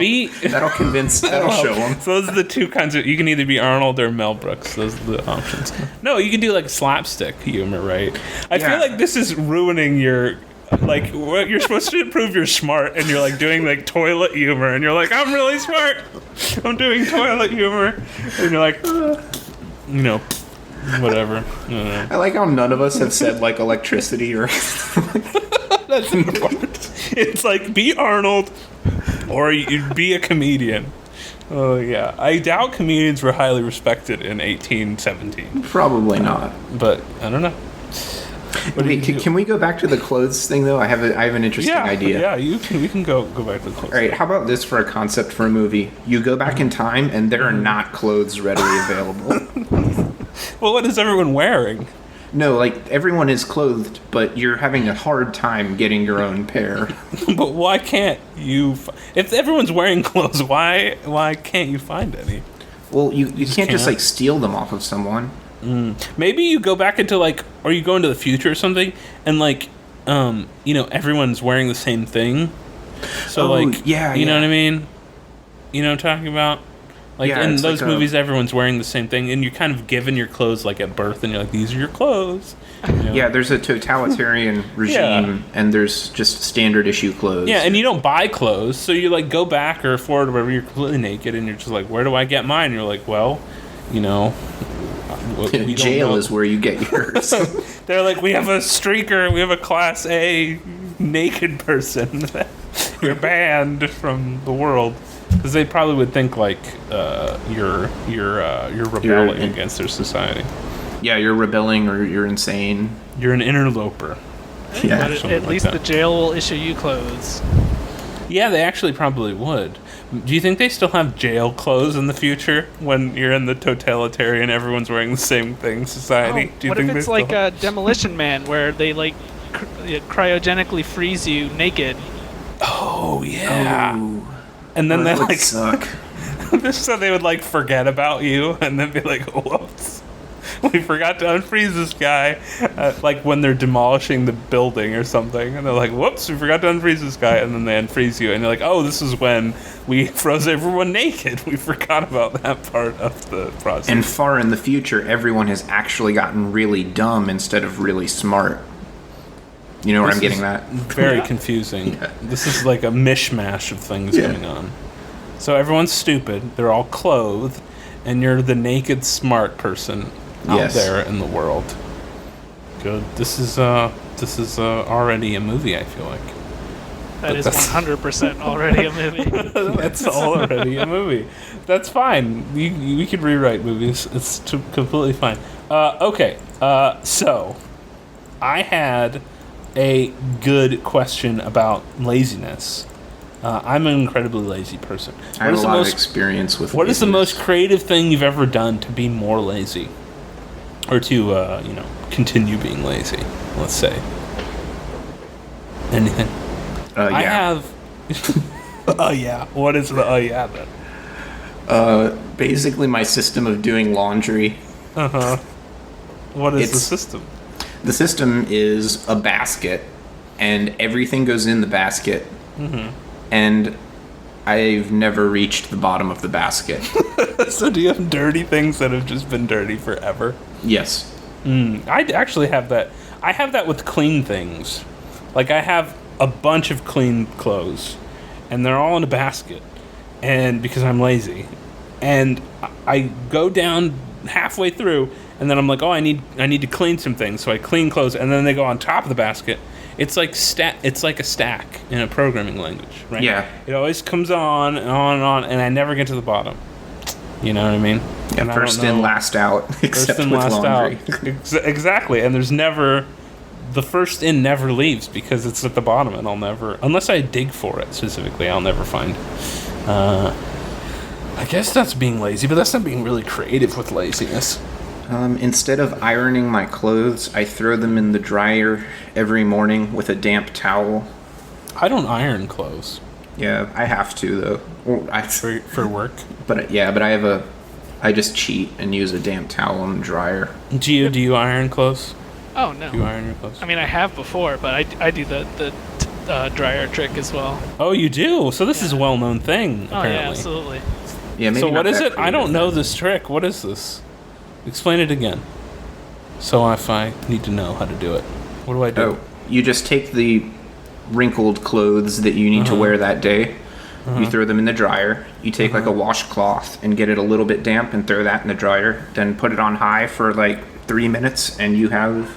convince. That'll show them. So those are the two kinds of. You can either be Arnold or Mel Brooks. Those are the options. No, you can do like slapstick humor, right? I feel like this is ruining your. Like, what you're supposed to improve you're smart, and you're like doing like toilet humor, and you're like, I'm really smart. I'm doing toilet humor, and you're like, whatever. I like how none of us have said like electricity or. That's important. It's like be Arnold, or you be a comedian. Oh yeah, I doubt comedians were highly respected in 1817. Probably not. But I don't know. Wait, can we go back to the clothes thing though? I have an interesting idea. Yeah, we can go back to the clothes. All right, how about this for a concept for a movie? You go back in time and there are not clothes readily available. Well, what is everyone wearing? No, like everyone is clothed, but you're having a hard time getting your own pair. But why can't you? If everyone's wearing clothes, why can't you find any? Well, you can't just like steal them off of someone. Maybe you go back into or you go into the future or something, and everyone's wearing the same thing. So you know what I mean? You know what I'm talking about? Like in those movies, everyone's wearing the same thing, and you're kind of given your clothes like at birth, and you're like, these are your clothes. You know? Yeah, there's a totalitarian regime, and there's just standard issue clothes. Yeah, and you don't buy clothes, so you like go back or forward or wherever, you're completely naked, and you're just like, where do I get mine? And you're like, well, you know, jail is where you get yours. They're like, we have a streaker, we have a Class A naked person. You're banned from the world. Because they probably would think like you're rebelling against their society. Yeah, you're rebelling or you're insane. You're an interloper. Yeah, but at least the jail will issue you clothes. Yeah, they actually probably would. Do you think they still have jail clothes in the future when you're in the totalitarian, everyone's wearing the same thing society? Do you what think if it's like a Demolition Man where they like cryogenically freeze you naked? Oh yeah. Oh. And then they like suck. So they would like forget about you and then be like, whoops, we forgot to unfreeze this guy. Like when they're demolishing the building or something, and they're like, whoops, we forgot to unfreeze this guy, and then they unfreeze you, and you're like, oh, this is when we froze everyone naked. We forgot about that part of the process. And far in the future, everyone has actually gotten really dumb instead of really smart. You know where I'm getting that? Very confusing. Yeah. This is like a mishmash of things going on. So everyone's stupid. They're all clothed, and you're the naked smart person out there in the world. Good. This is already a movie. I feel like that is 100% already a movie. That's already a movie. That's fine. We could rewrite movies. It's completely fine. Okay. So I had a good question about laziness. I'm an incredibly lazy person. I have a lot of experience with What is the most creative thing you've ever done to be more lazy? Or to, continue being lazy, let's say. Anything? I have... What is the then? Basically my system of doing laundry. Uh-huh. What is the system? The system is a basket, and everything goes in the basket. Mm-hmm. And I've never reached the bottom of the basket. So do you have dirty things that have just been dirty forever? Yes. I actually have that. I have that with clean things. Like, I have a bunch of clean clothes, and they're all in a basket, and because I'm lazy. And I go down halfway through, and then I'm like, oh, I need to clean some things. So I clean clothes, and then they go on top of the basket. It's like It's like a stack in a programming language, right? Yeah. It always comes on and on and on, and I never get to the bottom. You know what I mean? Yeah, and first in, last out, except first in, with last laundry. out. Exactly, and there's never... The first in never leaves because it's at the bottom, and I'll never... Unless I dig for it specifically, I'll never find... I guess that's being lazy, but that's not being really creative with laziness. Instead of ironing my clothes, I throw them in the dryer every morning with a damp towel. I don't iron clothes. Yeah, I have to though. For work. But I just cheat and use a damp towel in the dryer. Do you iron clothes? Oh no. Do you iron your clothes? I mean, I have before, but I do the dryer trick as well. Oh, you do? So this is a well-known thing. Apparently. Oh yeah, absolutely. Yeah. Maybe so what not is that it? I don't creative, know then. this trick. What is this? Explain it again. So if I need to know how to do it, what do I do? Oh, you just take the wrinkled clothes that you need to wear that day. You throw them in the dryer. You take like a washcloth and get it a little bit damp and throw that in the dryer. Then put it on high for like 3 minutes and you have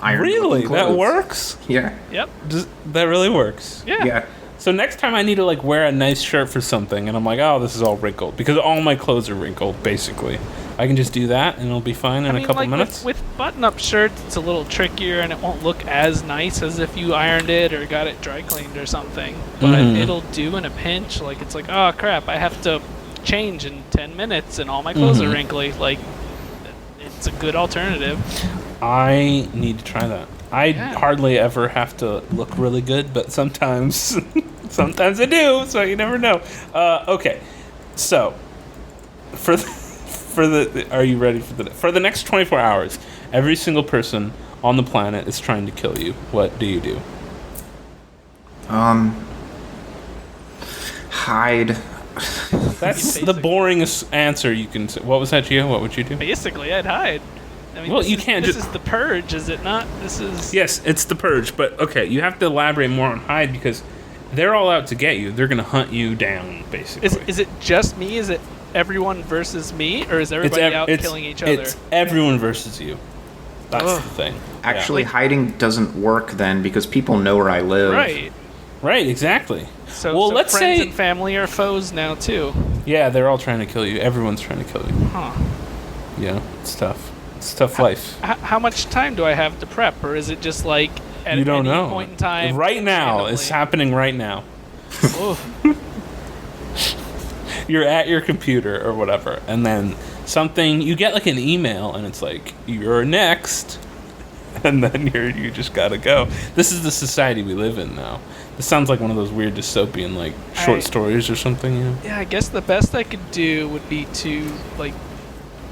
iron. Really? clothes. That works? Yeah. Yep. That really works? Yeah. So next time I need to like wear a nice shirt for something and I'm like, oh, this is all wrinkled. Because all my clothes are wrinkled, basically. I can just do that and it'll be fine in a couple minutes. With button-up shirts, it's a little trickier and it won't look as nice as if you ironed it or got it dry cleaned or something. But it'll do in a pinch. Like, it's like, oh crap, I have to change in 10 minutes and all my clothes are wrinkly. Like, it's a good alternative. I need to try that. I hardly ever have to look really good, but sometimes I do, so you never know. Okay, so are you ready for the next 24 hours? Every single person on the planet is trying to kill you. What do you do? Hide. That's the boringest answer you can say. What was that, Gio? What would you do? Basically, I'd hide. I mean, well, you can't This is the purge, is it not? This is... Yes, it's the purge, but okay, you have to elaborate more on hide because they're all out to get you. They're going to hunt you down, basically. Is it just me? Is it everyone versus me? Or is everybody out killing each other? It's everyone versus you. That's the thing. Actually, hiding doesn't work then because people know where I live. Right, exactly. So, well, let's friends say... and family are foes now, too. Yeah, they're all trying to kill you. Everyone's trying to kill you. Huh. Yeah, it's tough. It's a tough life. How much time do I have to prep? Or is it just like at you don't any know. point in time? Right now. Randomly? It's happening right now. You're at your computer or whatever, and then you get like an email, and it's like, you're next. And then you just gotta go. This is the society we live in now. This sounds like one of those weird dystopian, like, short stories or something, you know? Yeah, I guess the best I could do would be to, like,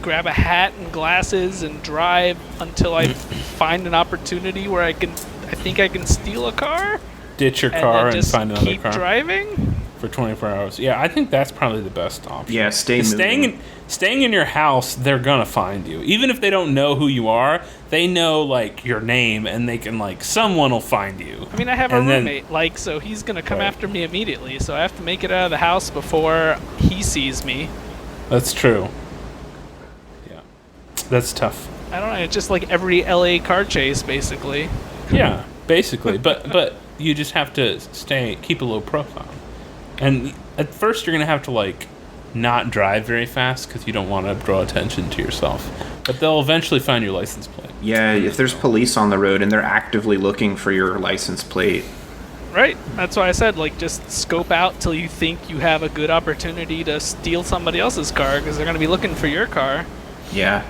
grab a hat and glasses and drive until I find an opportunity where I think I can steal a car. Ditch your car and find another keep car. Driving? For 24 hours. Yeah, I think that's probably the best option. Yeah, staying in your house, they're gonna find you. Even if they don't know who you are, they know, like, your name, and they can, like, someone will find you. I mean, I have a roommate, so he's gonna come after me immediately, so I have to make it out of the house before he sees me. That's true. Yeah. That's tough. I don't know, it's just like every LA car chase, basically. Yeah, basically. but you just have to keep a low profile. And at first you're going to have to, like, not drive very fast because you don't want to draw attention to yourself. But they'll eventually find your license plate. Yeah, if there's police on the road and they're actively looking for your license plate. Right. That's why I said, like, just scope out till you think you have a good opportunity to steal somebody else's car because they're going to be looking for your car. Yeah.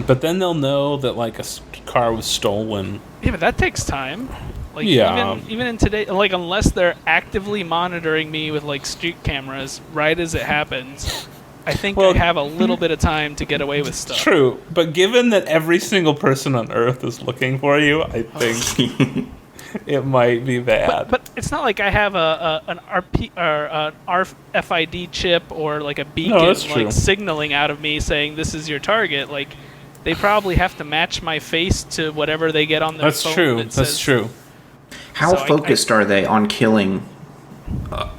But then they'll know that, like, a car was stolen. Yeah, but that takes time. Like, yeah. Even in today, like, unless they're actively monitoring me with, like, street cameras right as it happens, I think I have a little bit of time to get away with stuff. True, but given that every single person on Earth is looking for you, I think it might be bad. But it's not like I have an RFID chip or, like, a beacon like signaling out of me saying this is your target. Like, they probably have to match my face to whatever they get on their phone. That's true. How focused are they on killing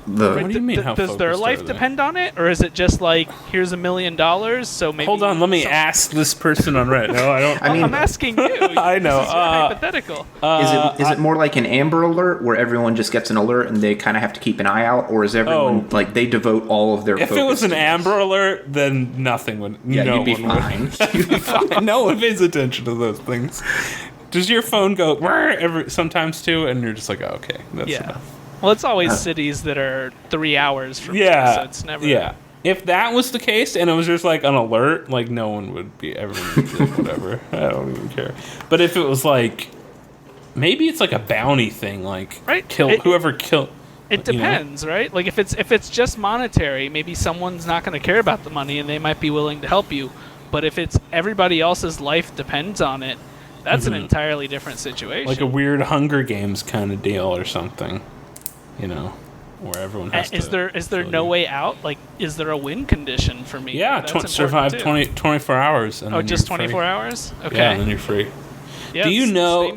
the... What do you mean, how does their life depend on it? Or is it just like, here's $1 million, so maybe... Hold on, let me ask this person on Reddit. No, I don't... I'm asking you. I know. This is your hypothetical. Is it more like an Amber Alert, where everyone just gets an alert and they kind of have to keep an eye out? Or is everyone, like, they devote all of their focus? If it was an Amber Alert, then nothing would... Yeah, you'd be fine. You'd be fine. No one pays attention to those things. Does your phone go sometimes too, and you're just like, oh, okay, that's enough. Well, it's always cities that are 3 hours from me, so it's never... Yeah. If that was the case, and it was just like an alert, like, no one would be ever like, whatever. I don't even care. But if it was like, maybe it's like a bounty thing, like, whoever killed... It depends, right? Like, if it's just monetary, maybe someone's not going to care about the money, and they might be willing to help you. But if it's everybody else's life depends on it, that's an entirely different situation. Like a weird Hunger Games kind of deal or something, where everyone has to... Is there no way out? Like, is there a win condition for me? Yeah, survive 24 hours. And then just 24 hours? Okay. Yeah, and then you're free. Yeah, do you know...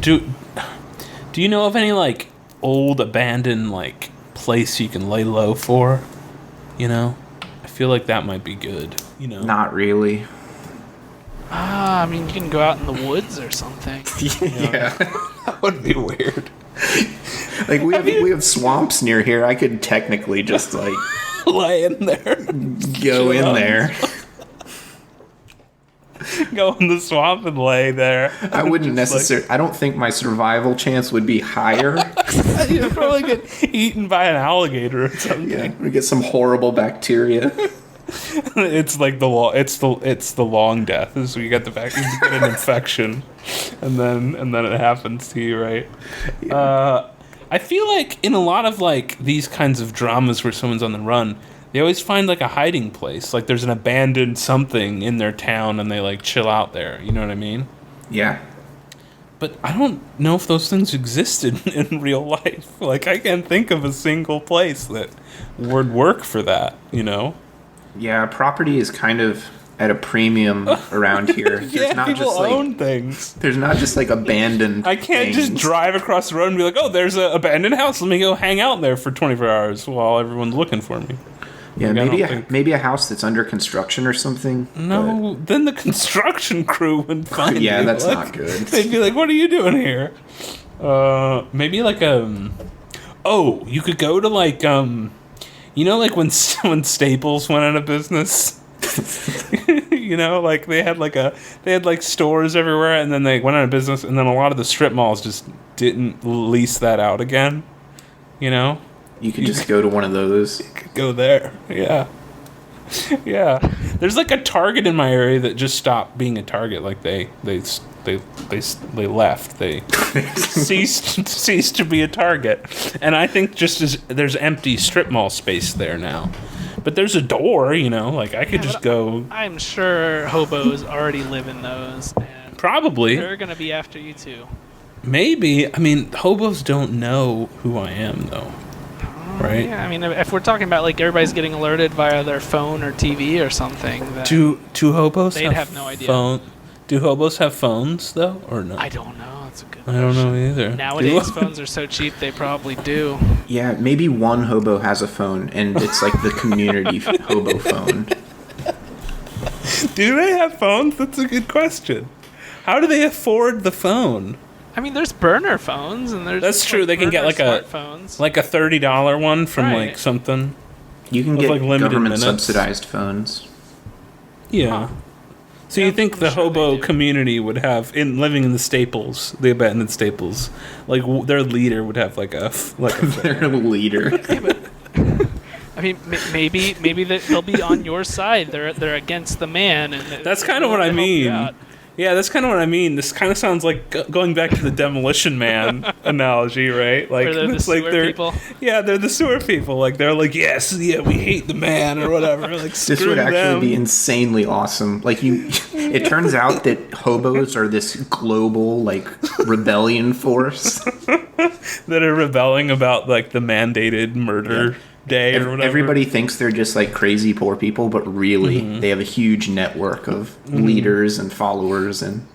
Do you know of any, like, old abandoned, like, place you can lay low for? I feel like that might be good. Not really. I mean, you can go out in the woods or something. Yeah. That would be weird. Like, we have swamps near here. I could technically just, like... lay in there. Go in there. Go in the swamp and lay there. I wouldn't necessarily... I don't think my survival chance would be higher. You'd probably get eaten by an alligator or something. Yeah, we get some horrible bacteria. It's like it's the long death. Is you get an infection, and then it happens to you, right? Yeah. I feel like in a lot of, like, these kinds of dramas where someone's on the run, they always find, like, a hiding place. Like, there's an abandoned something in their town, and they, like, chill out there. You know what I mean? Yeah. But I don't know if those things existed in real life. Like, I can't think of a single place that would work for that, you know? Yeah, property is kind of at a premium around here. Yeah, people own things. There's not just like abandoned I can't things. just drive across the road and be like, oh, there's an abandoned house. Let me go hang out there for 24 hours while everyone's looking for me. Yeah, Like, maybe a house that's under construction or something. No, then the construction crew would find Yeah, you. that's Like, not good. They'd be like, what are you doing here? Maybe like oh, you could go to like you know, like when Staples went out of business. You know, like they had like stores everywhere, and then they went out of business, and then a lot of the strip malls just didn't lease that out again. You know, You could just go to one of those. you could go there. Yeah, yeah. There's like a Target in my area that just stopped being a Target. Like they left. They ceased to be a Target, and I think just as there's empty strip mall space there now. But there's a door, you know, like I could just go. I'm sure hobos already live in those. And Probably. they're going to be after you too. Maybe. I mean, hobos don't know who I am, though. Right? Yeah, I mean, if we're talking about like everybody's getting alerted via their phone or TV or something, then Do hobos they'd have no idea. Do hobos have phones, though, or no? I don't know. That's a good I don't know either. Nowadays, phones are so cheap, they probably do. Yeah, maybe one hobo has a phone, and it's like the community hobo phone. Do they have phones? That's a good question. How do they afford the phone? I mean, there's burner phones, and there's That's true. They can get like a smartphones. $30 one from Right. like something. You can With, get like, limited government minutes. subsidized phones. Yeah. So you think the I'm sure hobo they do. community would have, in living in the Staples, the abandoned Staples, like their leader would have like a Their leader. I mean, maybe they'll be on your side. They're against the man, and That's kind of what I they'll help you mean. out. Yeah, that's kind of what I mean. This kind of sounds like going back to the Demolition Man analogy, right? Like Where they're the it's like sewer people? Yeah, they're the sewer people. Like they're like, yes, yeah, we hate the man or whatever. Like This screw would actually them. be insanely awesome. Like it turns out that hobos are this global like rebellion force. that are rebelling about like the mandated murder day or whatever. Everybody thinks they're just like crazy poor people, but really they have a huge network of leaders and followers, and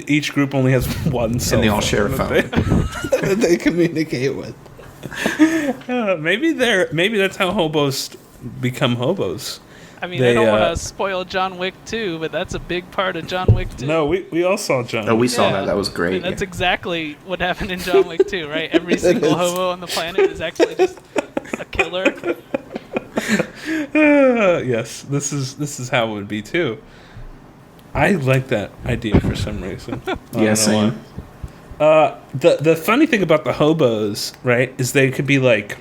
each group only has one cell they all phone share a that phone. that they communicate with. Maybe that's how hobos become hobos. I mean, They, I don't want to spoil John Wick 2, but that's a big part of John Wick 2. No, we all saw John. Oh, we saw Yeah. that. That was I great. mean, that's yeah. exactly what happened in John Wick 2, right? Every single is. hobo on the planet is actually just a killer. Yes, this is how it would be too. I like that idea for some reason. I don't know Yeah, same. why. The funny thing about the hobos, right, is they could be like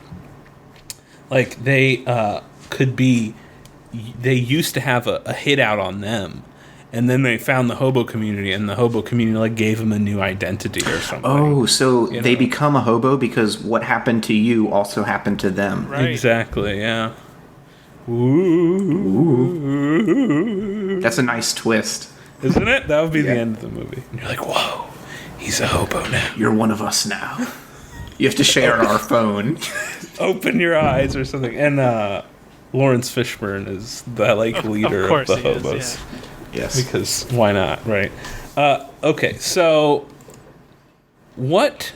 they could be. They used to have a hit out on them, and then they found the hobo community, and the hobo community like gave them a new identity or something. Oh, so You they know. become a hobo because what happened to you also happened to them. Right. Exactly. Yeah. Ooh. That's a nice twist. Isn't it? That would be the Yeah. end of the movie. And you're like, whoa, he's a hobo now. You're one of us now. You have to share our phone. Open your eyes or something. And Lawrence Fishburne is the leader of, course the he is, hobos. yeah. Yes. Because why not, right? Okay, so what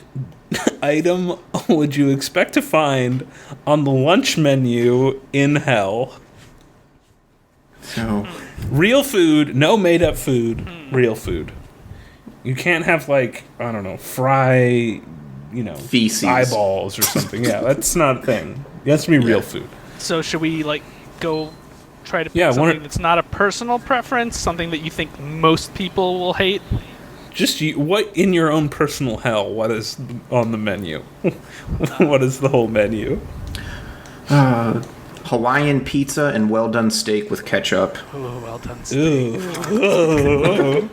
item would you expect to find on the lunch menu in hell? So Real food, no made-up food, real food. You can't have, like, I don't know, feces. eyeballs or something. Yeah, that's not a thing. It has to be real food. So should we go try to pick Yeah, something that's not a personal preference, something that you think most people will hate? Just what in your own personal hell? What is on the menu? What is the whole menu? Hawaiian pizza and well done steak with ketchup. Oh, well done. Steve. Ooh.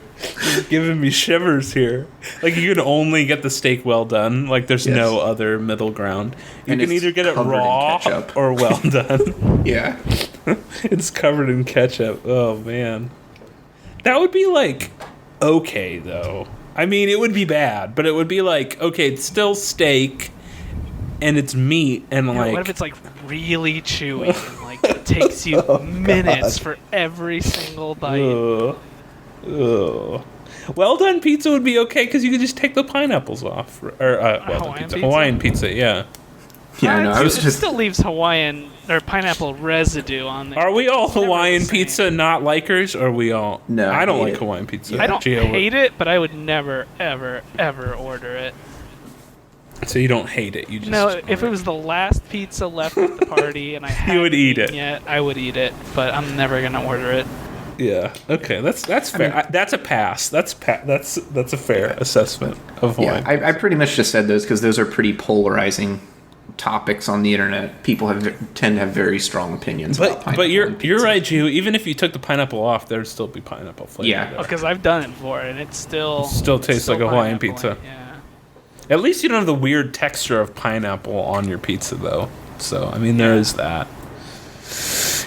You're giving me shivers here. Like you can only get the steak well done. Like there's Yes. no other middle ground. You And can it's either get it covered in raw ketchup. or well done. Yeah. It's covered in ketchup. Oh man, that would be like okay though. I mean, it would be bad, but it would be like, okay, it's still steak, and it's meat, and like... What if it's, like, really chewy, and, like, it takes you minutes for every single bite? Ugh. Well-done pizza would be okay, because you could just take the pineapples off. Or, Hawaiian pizza, yeah. Yeah, no, it still leaves Hawaiian or pineapple residue on there. Are we all Hawaiian pizza not likers, or are we all... No, I don't like Hawaiian pizza. I don't hate it, but I would never, ever, ever order it. So you don't hate it, you just... No, if it was the last pizza left at the party and I hadn't you would eat it. Yet, I would eat it, but I'm never going to order it. Yeah, okay, that's fair. I mean, that's a pass. That's a fair assessment of Hawaiian. Yeah, I pretty much just said those because those are pretty polarizing topics on the internet. People tend to have very strong opinions about pineapple. But you're right, Gio. Even if you took the pineapple off, there'd still be pineapple flavor. Yeah, because I've done it before, and it still tastes like a Hawaiian pizza. Yeah. At least you don't have the weird texture of pineapple on your pizza, though. So I mean, there is that.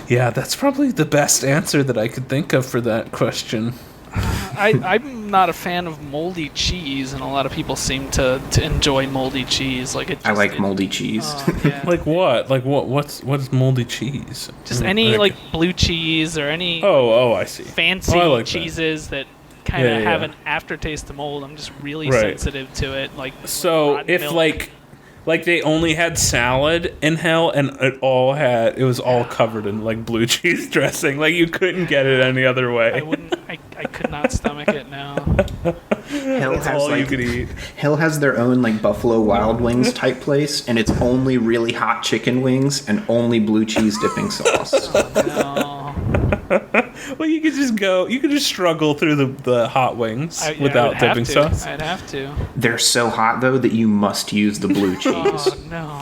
Yeah, that's probably the best answer that I could think of for that question. I'm not a fan of moldy cheese, and a lot of people seem to enjoy moldy cheese. I like moldy cheese. Yeah. Like what? Like what's moldy cheese? Just any like blue cheese or any I see. fancy like cheeses that kind of have an aftertaste of mold. I'm just really sensitive to it. Like so if milk. like they only had salad in hell, and it was all covered in like blue cheese dressing. Like you couldn't get it any other way. I could not stomach it now. That's all you could eat. Hell has their own like Buffalo Wild Wings type place, and it's only really hot chicken wings and only blue cheese dipping sauce. Oh, no. Well, you could just struggle through the hot wings without dipping sauce. I'd have to. They're so hot though that you must use the blue cheese. Oh no.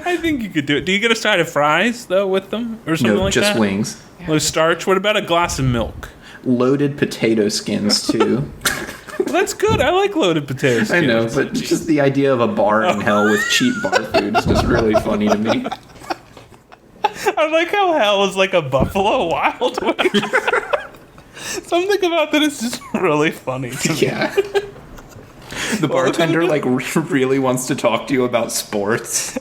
I think you could do it. Do you get a side of fries though with them or something like that? No, just wings. No starch. What about a glass of milk? Loaded potato skins too. Well, that's good. I like loaded potato skins. I know, but just the idea of a bar in hell with cheap bar food is just really funny to me. I like how hell is like a Buffalo Wild Wing. Something about that is just really funny to me. Yeah. The bartender like really wants to talk to you about sports.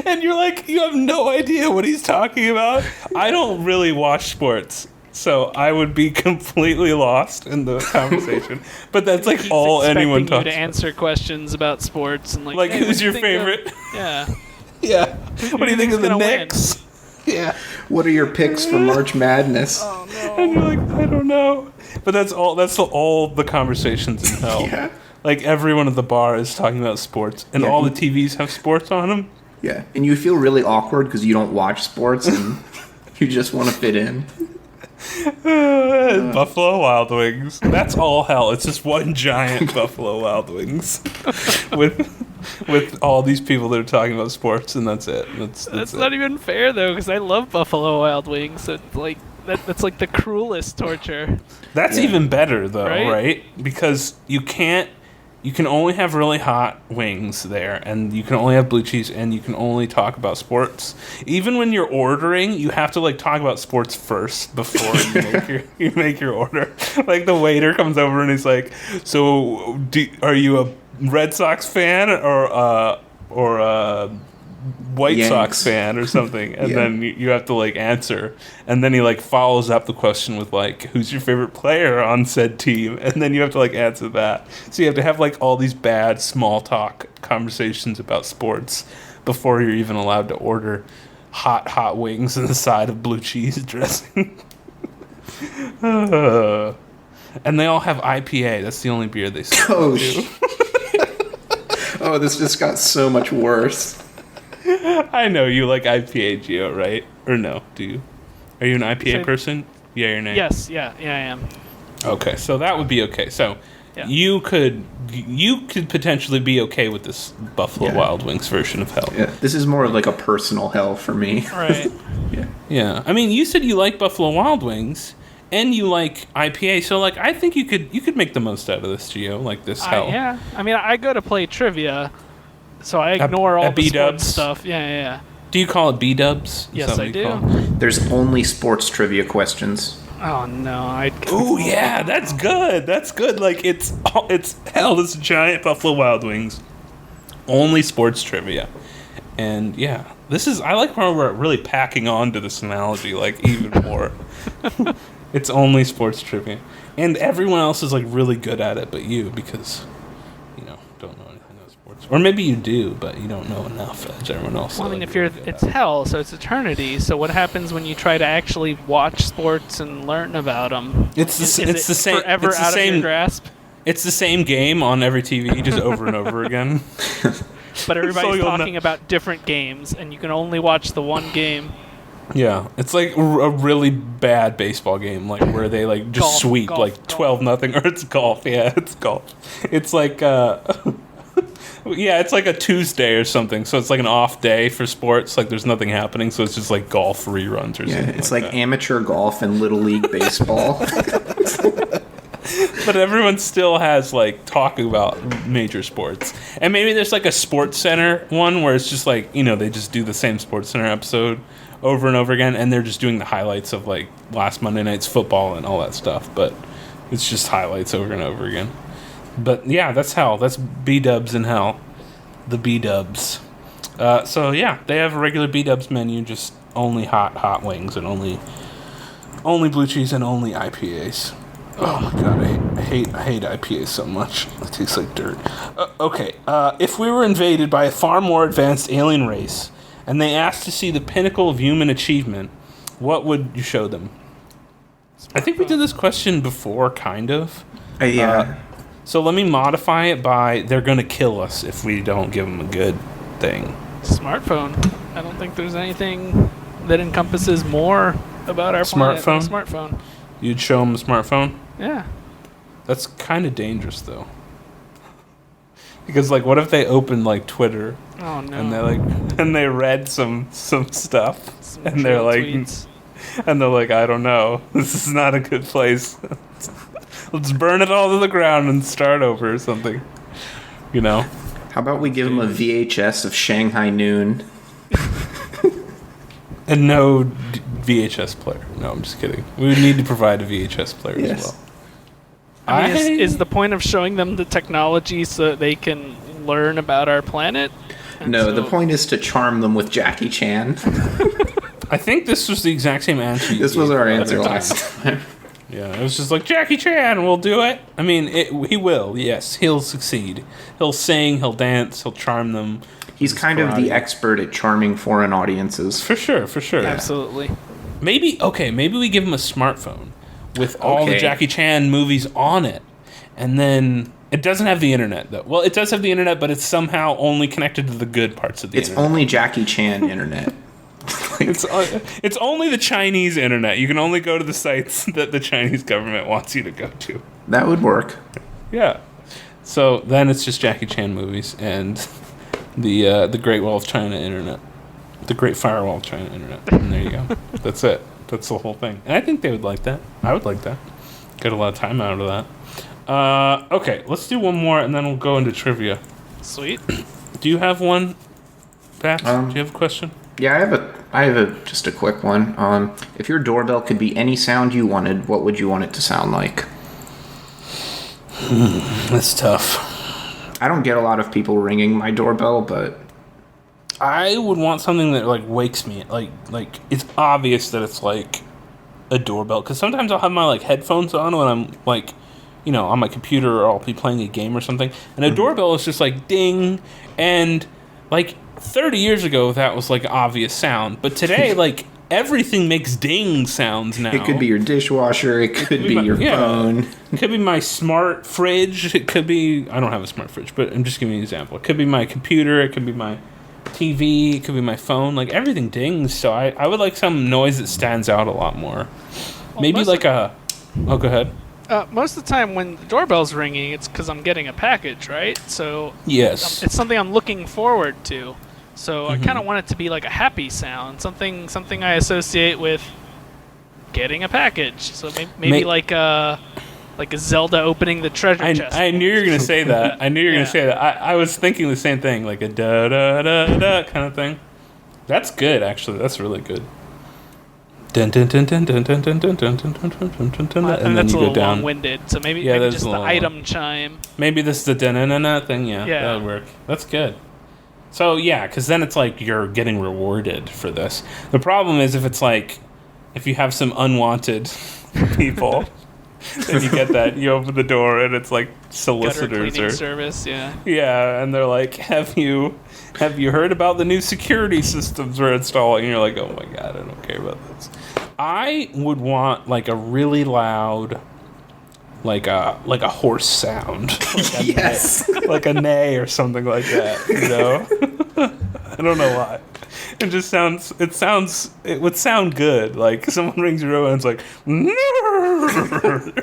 And you're like, you have no idea what he's talking about. I don't really watch sports, so I would be completely lost in the conversation. But that's like He's all anyone expecting talks you to answer questions about sports and like hey, who's your favorite? Yeah. Yeah. What do you think of the Knicks? Yeah. What are your picks for March Madness? Oh no. And you're like, I don't know. But that's all the conversations in hell. Yeah. Like everyone at the bar is talking about sports, and all the TVs have sports on them. Yeah, and you feel really awkward because you don't watch sports and you just want to fit in. Buffalo Wild Wings. That's all hell. It's just one giant Buffalo Wild Wings with all these people that are talking about sports, and that's it. That's not even fair though, because I love Buffalo Wild Wings. So like that's like the cruelest torture. That's even better though, right? Because you can only have really hot wings there, and you can only have blue cheese, and you can only talk about sports. Even when you're ordering, you have to like talk about sports first before you make your order. Like the waiter comes over and he's like, "So, are you a Red Sox fan or White Sox fan or something?" And then you have to like answer, and then he like follows up the question with like, "Who's your favorite player on said team?" And then you have to like answer that. So you have to have like all these bad small talk conversations about sports before you're even allowed to order hot wings and the side of blue cheese dressing. And they all have IPA. That's the only beer they sell. Oh, this just got so much worse. I know you like IPA, Gio, right? Or no? Do you? Are you an IPA person? Yeah or nay? Yes, yeah, I am. Okay, so that would be okay. So you could potentially be okay with this Buffalo Wild Wings version of hell. Yeah, this is more of like a personal hell for me. Right. Yeah. I mean, you said you like Buffalo Wild Wings and you like IPA, so like I think you could make the most out of this, Gio, like this hell. Yeah. I mean, I go to play trivia. So I ignore all the sports stuff. Yeah. Do you call it B-dubs? Yes, I do. There's only sports trivia questions. Oh no! Oh yeah, that's good. That's good. Like it's hell. This giant Buffalo Wild Wings, only sports trivia, and yeah, I like how we're really packing on to this analogy like even more. It's only sports trivia, and everyone else is like really good at it, but you because don't know anything about sports, or maybe you do, but you don't know enough as everyone else. Well, I mean, it's hell, so it's eternity. So what happens when you try to actually watch sports and learn about them? It's the same. Forever it's the out same, of your grasp. It's the same game on every TV, just over and over again. But everybody's talking about different games, and you can only watch the one game. Yeah, it's like a really bad baseball game, like where they like just sweep like 12-0, or it's golf. Yeah, it's golf. It's like yeah, it's like a Tuesday or something, so it's like an off day for sports. Like there's nothing happening, so it's just like golf reruns or something. Yeah, it's like amateur golf and little league baseball. But everyone still has like talk about major sports, and maybe there's like a Sports Center one where it's just like they just do the same Sports Center episode over and over again, and they're just doing the highlights of like last Monday night's football and all that stuff, but it's just highlights over and over again. But yeah, that's hell. That's B-dubs in hell. The B-dubs. So yeah, they have a regular B-dubs menu, just only hot wings and only blue cheese and only IPAs. Oh my god, I hate IPAs so much. It tastes like dirt. Okay, if we were invaded by a far more advanced alien race and they asked to see the pinnacle of human achievement, what would you show them? I think we did this question before, kind of. Yeah. So let me modify it by they're going to kill us if we don't give them a good thing. Smartphone. I don't think there's anything that encompasses more about our planet than a smartphone. You'd show them a smartphone? Yeah. That's kind of dangerous, though. Because, like, what if they opened, like, Twitter? Oh, no. And they read some stuff. Some and they're like... tweets. And they're like, I don't know. This is not a good place. Let's burn it all to the ground and start over or something. How about we give them a VHS of Shanghai Noon? And no VHS player. No, I'm just kidding. We would need to provide a VHS player as well. I mean, is the point of showing them the technology so that they can learn about our planet? No, the point is to charm them with Jackie Chan. I think this was the exact same answer. This was our answer last time. Yeah, it was just like, Jackie Chan will do it. I mean, he will, yes. He'll succeed. He'll sing, he'll dance, he'll charm them. He's kind of the expert at charming foreign audiences. For sure. Yeah. Absolutely. Maybe we give him a smartphone with all the Jackie Chan movies on it. And then it doesn't have the internet, though. Well, it does have the internet, but it's somehow only connected to the good parts of the internet. It's only Jackie Chan internet. It's only the Chinese internet. You can only go to the sites that the Chinese government wants you to go to. That would work. Yeah. So then it's just Jackie Chan movies and the Great Wall of China internet. The Great Firewall of China internet. And there you go. That's it. That's the whole thing. And I think they would like that. I would like that. Get a lot of time out of that. Okay, let's do one more and then we'll go into trivia. Sweet. Do you have one, Babs? Do you have a question? Yeah, I have just a quick one. If your doorbell could be any sound you wanted, what would you want it to sound like? That's tough. I don't get a lot of people ringing my doorbell, but I would want something that like wakes me. Like it's obvious that it's like a doorbell, because sometimes I'll have my like headphones on when I'm like, on my computer, or I'll be playing a game or something, and a doorbell is just like ding, and like 30 years ago that was like obvious sound, but today like everything makes ding sounds now. It could be your dishwasher, it could be your phone. It could be my smart fridge, it could be, I don't have a smart fridge, but I'm just giving you an example. It could be my computer, it could be my TV, it could be my phone, like everything dings, so I would like some noise that stands out a lot more. Well, maybe like go ahead. Most of the time when the doorbell's ringing, it's because I'm getting a package, right? So yes, it's something I'm looking forward to. So I kind of want it to be like a happy sound, something I associate with getting a package. So maybe like a Zelda opening the treasure chest. I knew you were gonna say that. I was thinking the same thing, like a da da da da kind of thing. That's good, actually. That's really good. Dun, dun, dun, dun, dun, dun, dun, dun, dun, dun, dun, dun, dun, dun, And then that's you a go little down. long-winded. So maybe Yeah, that's just a the little item chime. Maybe this is the da-na-na-na thing. Yeah, that would work. That's good. So yeah, because then it's like you're getting rewarded for this. The problem is if you have some unwanted people, then you get that. You open the door and it's like Gutter solicitors cleaning or service, yeah. yeah, and they're like, have you heard about the new security systems we're installing? And you're like, oh my god, I don't care about this. I would want like a really loud, like a horse sound, like Yes. like a neigh or something like that. You know, I don't know why. It just sounds. It would sound good. Like someone rings your door and it's like,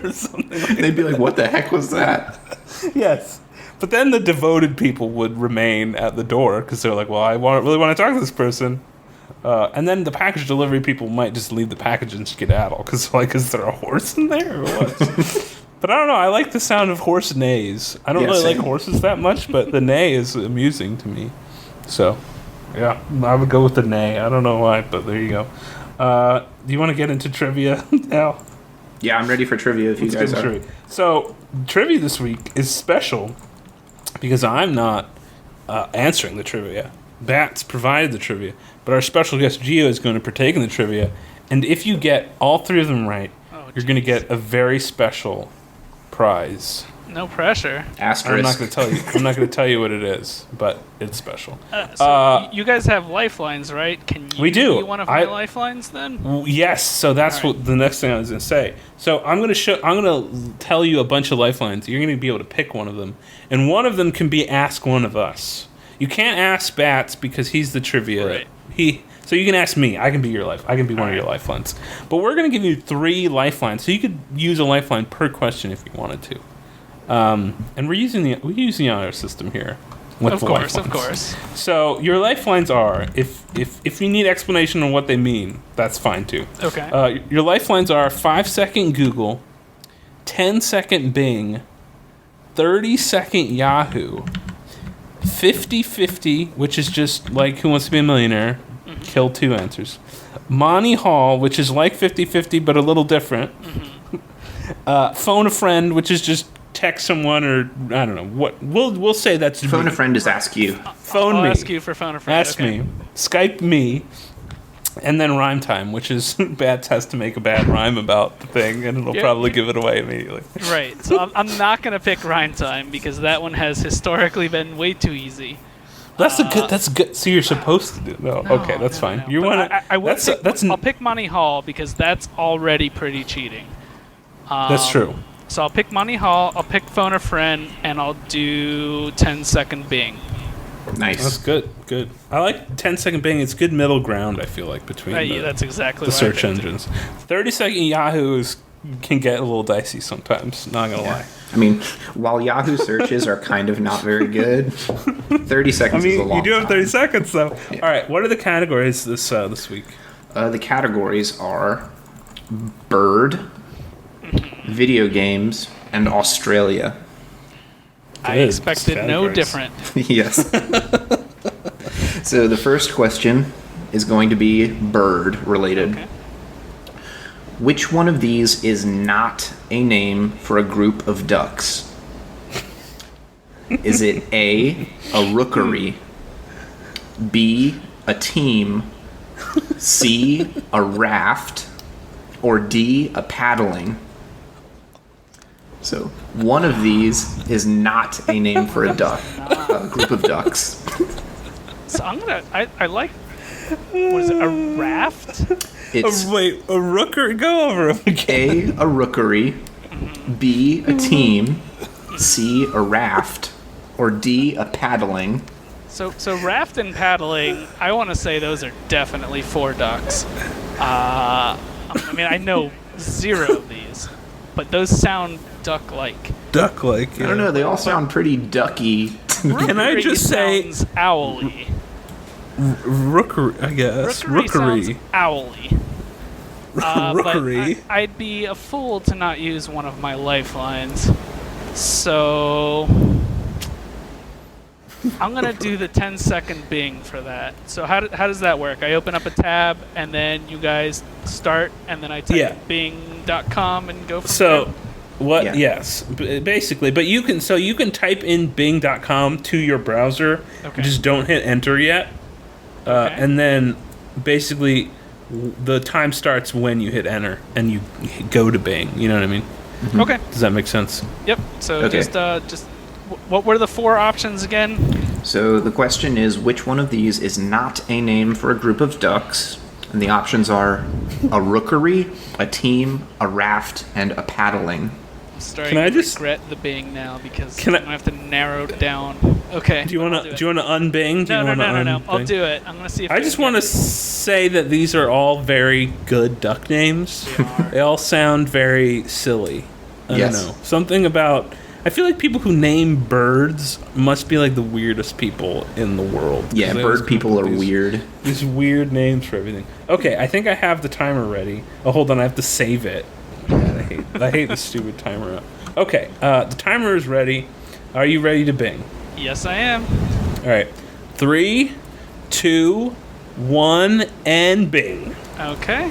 or something. Like They'd be like, "What the heck was that?" yes. But then the devoted people would remain at the door because they're like, well, really want to talk to this person. And then the package delivery people might just leave the package and skedaddle because, like, is there a horse in there or what? But I don't know. I like the sound of horse neighs. I don't really like horses that much, but the neigh is amusing to me. So, yeah, I would go with the neigh. I don't know why, but there you go. Do you want to get into trivia now? Yeah, I'm ready for trivia if you guys are. Trivia. So, trivia this week is special because I'm not answering the trivia. Bats provided the trivia, but our special guest Gio is going to partake in the trivia. And if you get all three of them right, you're going to get a very special prize. No pressure. Asterisk. I'm not going to tell you. I'm not going to tell you what it is, but it's special. So you guys have lifelines, right? Can you we do. be one of my lifelines then? Yes. So that's what the next thing I was going to say. So I'm going to tell you a bunch of lifelines. You're going to be able to pick one of them, and one of them can be ask one of us. You can't ask Bats because he's the trivia. Right. So you can ask me. I can be one of your lifelines. But we're going to give you 3 lifelines. So you could use a lifeline per question if you wanted to. And we're using the honor system here. Of course. So your lifelines are if you need explanation on what they mean, that's fine too. Okay. Your lifelines are 5-second Google, 10-second Bing, 30-second Yahoo, 50-50, which is just like Who Wants to Be a Millionaire, kill 2 answers. Monty Hall, which is like 50-50 but a little different. Phone a friend, which is just text someone or I don't know what. We'll say that's Phone a friend is ask you. Phone I'll me. ask you for phone a friend. Ask me. Skype me. And then rhyme time, which is Bats has to make a bad rhyme about the thing, and it'll probably give it away immediately. Right. So I'm not going to pick rhyme time because that one has historically been way too easy. That's good. So you're supposed to do. No, okay, that's fine. No. You want to? I'll pick Monty Hall because that's already pretty cheating. That's true. So I'll pick Monty Hall. I'll pick phone a friend, and I'll do 10-second Bing. Nice. That's good. Good. I like 10-second Bing. It's good middle ground. I feel like between That's exactly the what search I picked. engines. 30-second Yahoo's can get a little dicey sometimes. Not gonna lie. I mean, while Yahoo searches are kind of not very good, 30 seconds is a long you do have 30 time. seconds though. Yeah. All right. What are the categories this week? The categories are bird, video games, and Australia. I expected no different. Yes. So the first question is going to be bird related. Okay. Which one of these is not a name for a group of ducks? Is it A, a rookery, B, a team, C, a raft, or D, a paddling? So one of these is not a name for a duck, a group of ducks. So I like. What is it? A raft? It's A rooker. Go over them again. A, a rookery, B, a team, C, a raft, or D, a paddling. So raft and paddling. I want to say those are definitely 4 ducks. I mean, I know 0 of these, but those sound duck-like. Duck-like. I don't know, they all sound pretty ducky. Can I just say sounds owly? rookery? I guess Rookery sounds owly. Rookery. But I'd be a fool to not use one of my lifelines. So I'm gonna do the 10-second Bing for that. So how does that work? I open up a tab and then you guys start, and then I type Bing.com and go from there. What? Yeah. Yes, basically. But you can type in Bing.com to your browser. Okay. Just don't hit enter yet, Okay. and then basically the time starts when you hit enter and you go to Bing. You know what I mean? Okay. Does that make sense? Yep. So Okay. just what were the 4 options again? So the question is, which one of these is not a name for a group of ducks? And the options are a rookery, a team, a raft, and a paddling. I'm starting Can I to just- regret the Bing now because Can I'm I- gonna have to narrow it down. Okay. Do you want to unbing? No. I'll do it. I'm gonna see if I just want to to. say that these are all very good duck names. They are. They all sound very silly. I Yes. don't know. Something about... I feel like people who name birds must be like the weirdest people in the world. Yeah, 'Cause they always bird come up people with are weird. These weird names for everything. Okay, I think I have the timer ready. Oh, hold on, I have to save it. God, I hate the stupid timer. Okay, the timer is ready. Are you ready to Bing? Yes, I am. All right, 3, 2, 1, and Bing. Okay.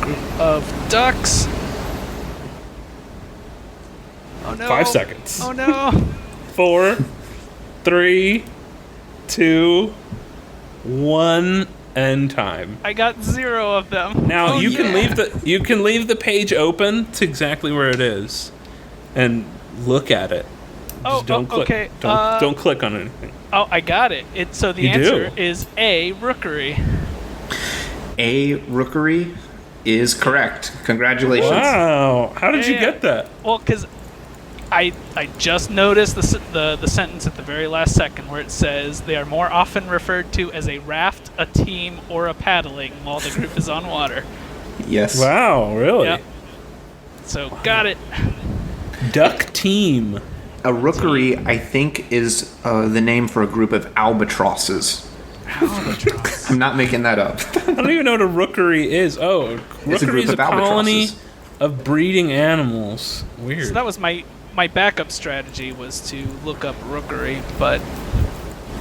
Group of ducks. Oh no. 5 seconds. Oh no. 4, 3, 2, 1, and time. I got 0 of them. Now Oh, you yeah. can leave the page open to exactly where it is, and look at it. Just don't click. okay. Don't click on anything. Oh, I got it. So the You answer do? is A, rookery. A rookery is correct. Congratulations. Wow! How did you Yeah. get that? Well, because I just noticed the sentence at the very last second where it says they are more often referred to as a raft, a team, or a paddling while the group is on water. Yes. Wow! Really? Yep. So got it. Duck team. A rookery, I think, is the name for a group of albatrosses. Albatross. I'm not making that up. I don't even know what a rookery is. Oh, a It's a rookery group is a of colony albatrosses. of breeding animals. Weird. So that was my backup strategy was to look up rookery, but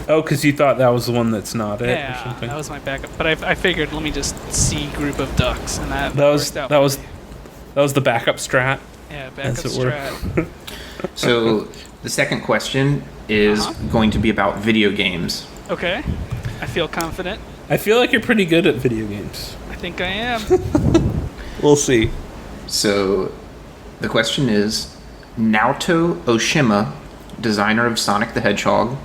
Oh, because you thought that was the one that's not it or yeah, something. that was my backup. But I figured let me just see group of ducks, and that That was worked out that was for me. that was the backup strat. Yeah, backup as it were. strat. So the second question is Uh-huh. going to be about video games. Okay, I feel confident. I feel like you're pretty good at video games. I think I am. We'll see. So the question is, Naoto Oshima, designer of Sonic the Hedgehog,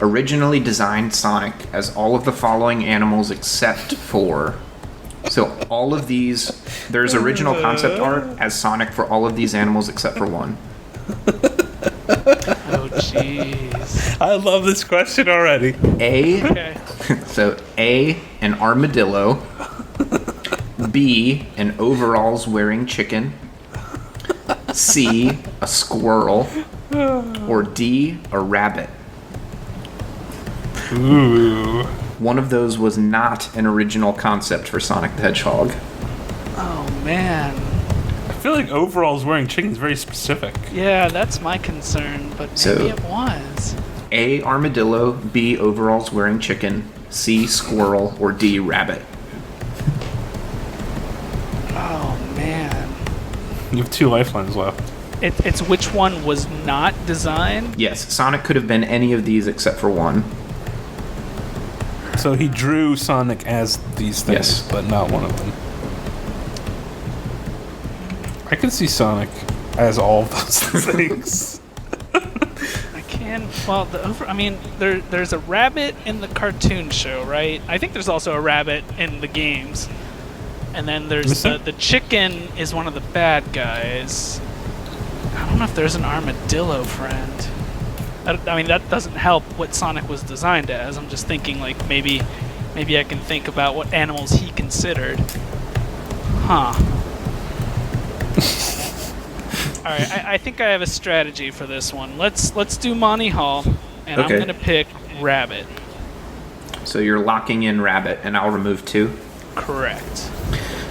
originally designed Sonic as all of the following animals except for... So all of these, there's original concept art as Sonic for all of these animals except for one. Oh jeez. I love this question already. A, Okay. so A, an armadillo. B, an overalls wearing chicken. C, a squirrel. Or D, a rabbit. Ooh. One of those was not an original concept for Sonic the Hedgehog. Oh man. I feel like overalls wearing chicken is very specific. Yeah, that's my concern, but maybe So- it was. A, armadillo. B, overalls wearing chicken. C, squirrel. Or D, rabbit. Oh man. You have 2 lifelines left. It's which one was not designed? Yes, Sonic could have been any of these except for one. So he drew Sonic as these things, Yes. but not one of them. I can see Sonic as all of those things. I can. Well, there's a rabbit in the cartoon show, right? I think there's also a rabbit in the games. And then there's Is there? the chicken is one of the bad guys. I don't know if there's an armadillo friend. I mean, that doesn't help what Sonic was designed as. I'm just thinking, like, maybe I can think about what animals he considered. Huh. All right, I think I have a strategy for this one. Let's do Monty Hall, and Okay. I'm gonna pick rabbit. So you're locking in rabbit, and I'll remove 2. Correct.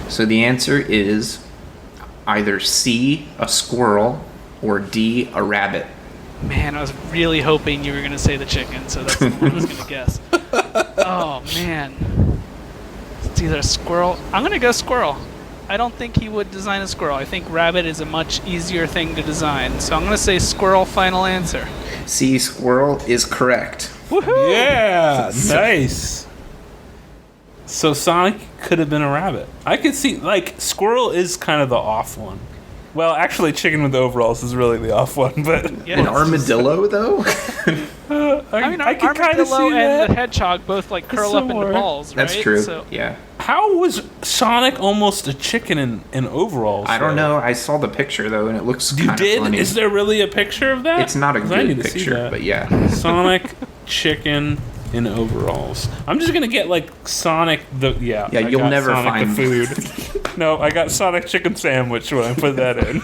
So the answer is either C, a squirrel, or D, a rabbit. Man, I was really hoping you were going to say the chicken, so that's what I was going to guess. Oh, man. It's either a squirrel. I'm going to go squirrel. I don't think he would design a squirrel. I think rabbit is a much easier thing to design. So I'm going to say squirrel, final answer. C, squirrel is correct. Woohoo! Yeah, nice. So Sonic could have been a rabbit. I could see, like, squirrel is kind of the off one. Well, actually, chicken with overalls is really the off one, but... Yeah, An armadillo, though? I mean, I can kind of see Armadillo and that. the hedgehog both like curl up into Similar. balls, right? That's true. So, Yeah. How was Sonic almost a chicken in overalls? I don't though? know. I saw the picture, though, and it looks You kind of did? funny. Is there really a picture of that? It's not a 'Cause I need good to see picture, that. but yeah. Sonic chicken in overalls. I'm just gonna get like Sonic the Yeah, I you'll got never Sonic find- the food. No, I got Sonic chicken sandwich when I put that in.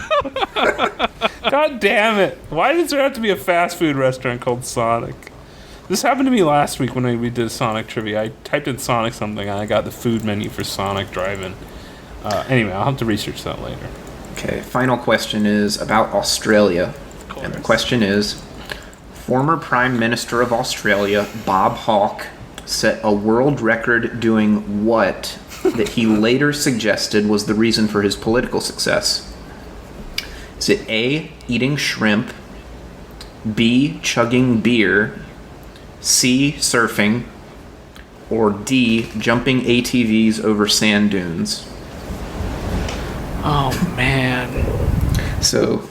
God damn it! Why does there have to be a fast food restaurant called Sonic? This happened to me last week when we did Sonic trivia. I typed in Sonic something and I got the food menu for Sonic Drive-In. Anyway, I'll have to research that later. Okay, final question is about Australia. And the question is, former Prime Minister of Australia, Bob Hawke, set a world record doing what that he later suggested was the reason for his political success? Is it A, eating shrimp, B, chugging beer, C, surfing, or D, jumping ATVs over sand dunes? oh man, So,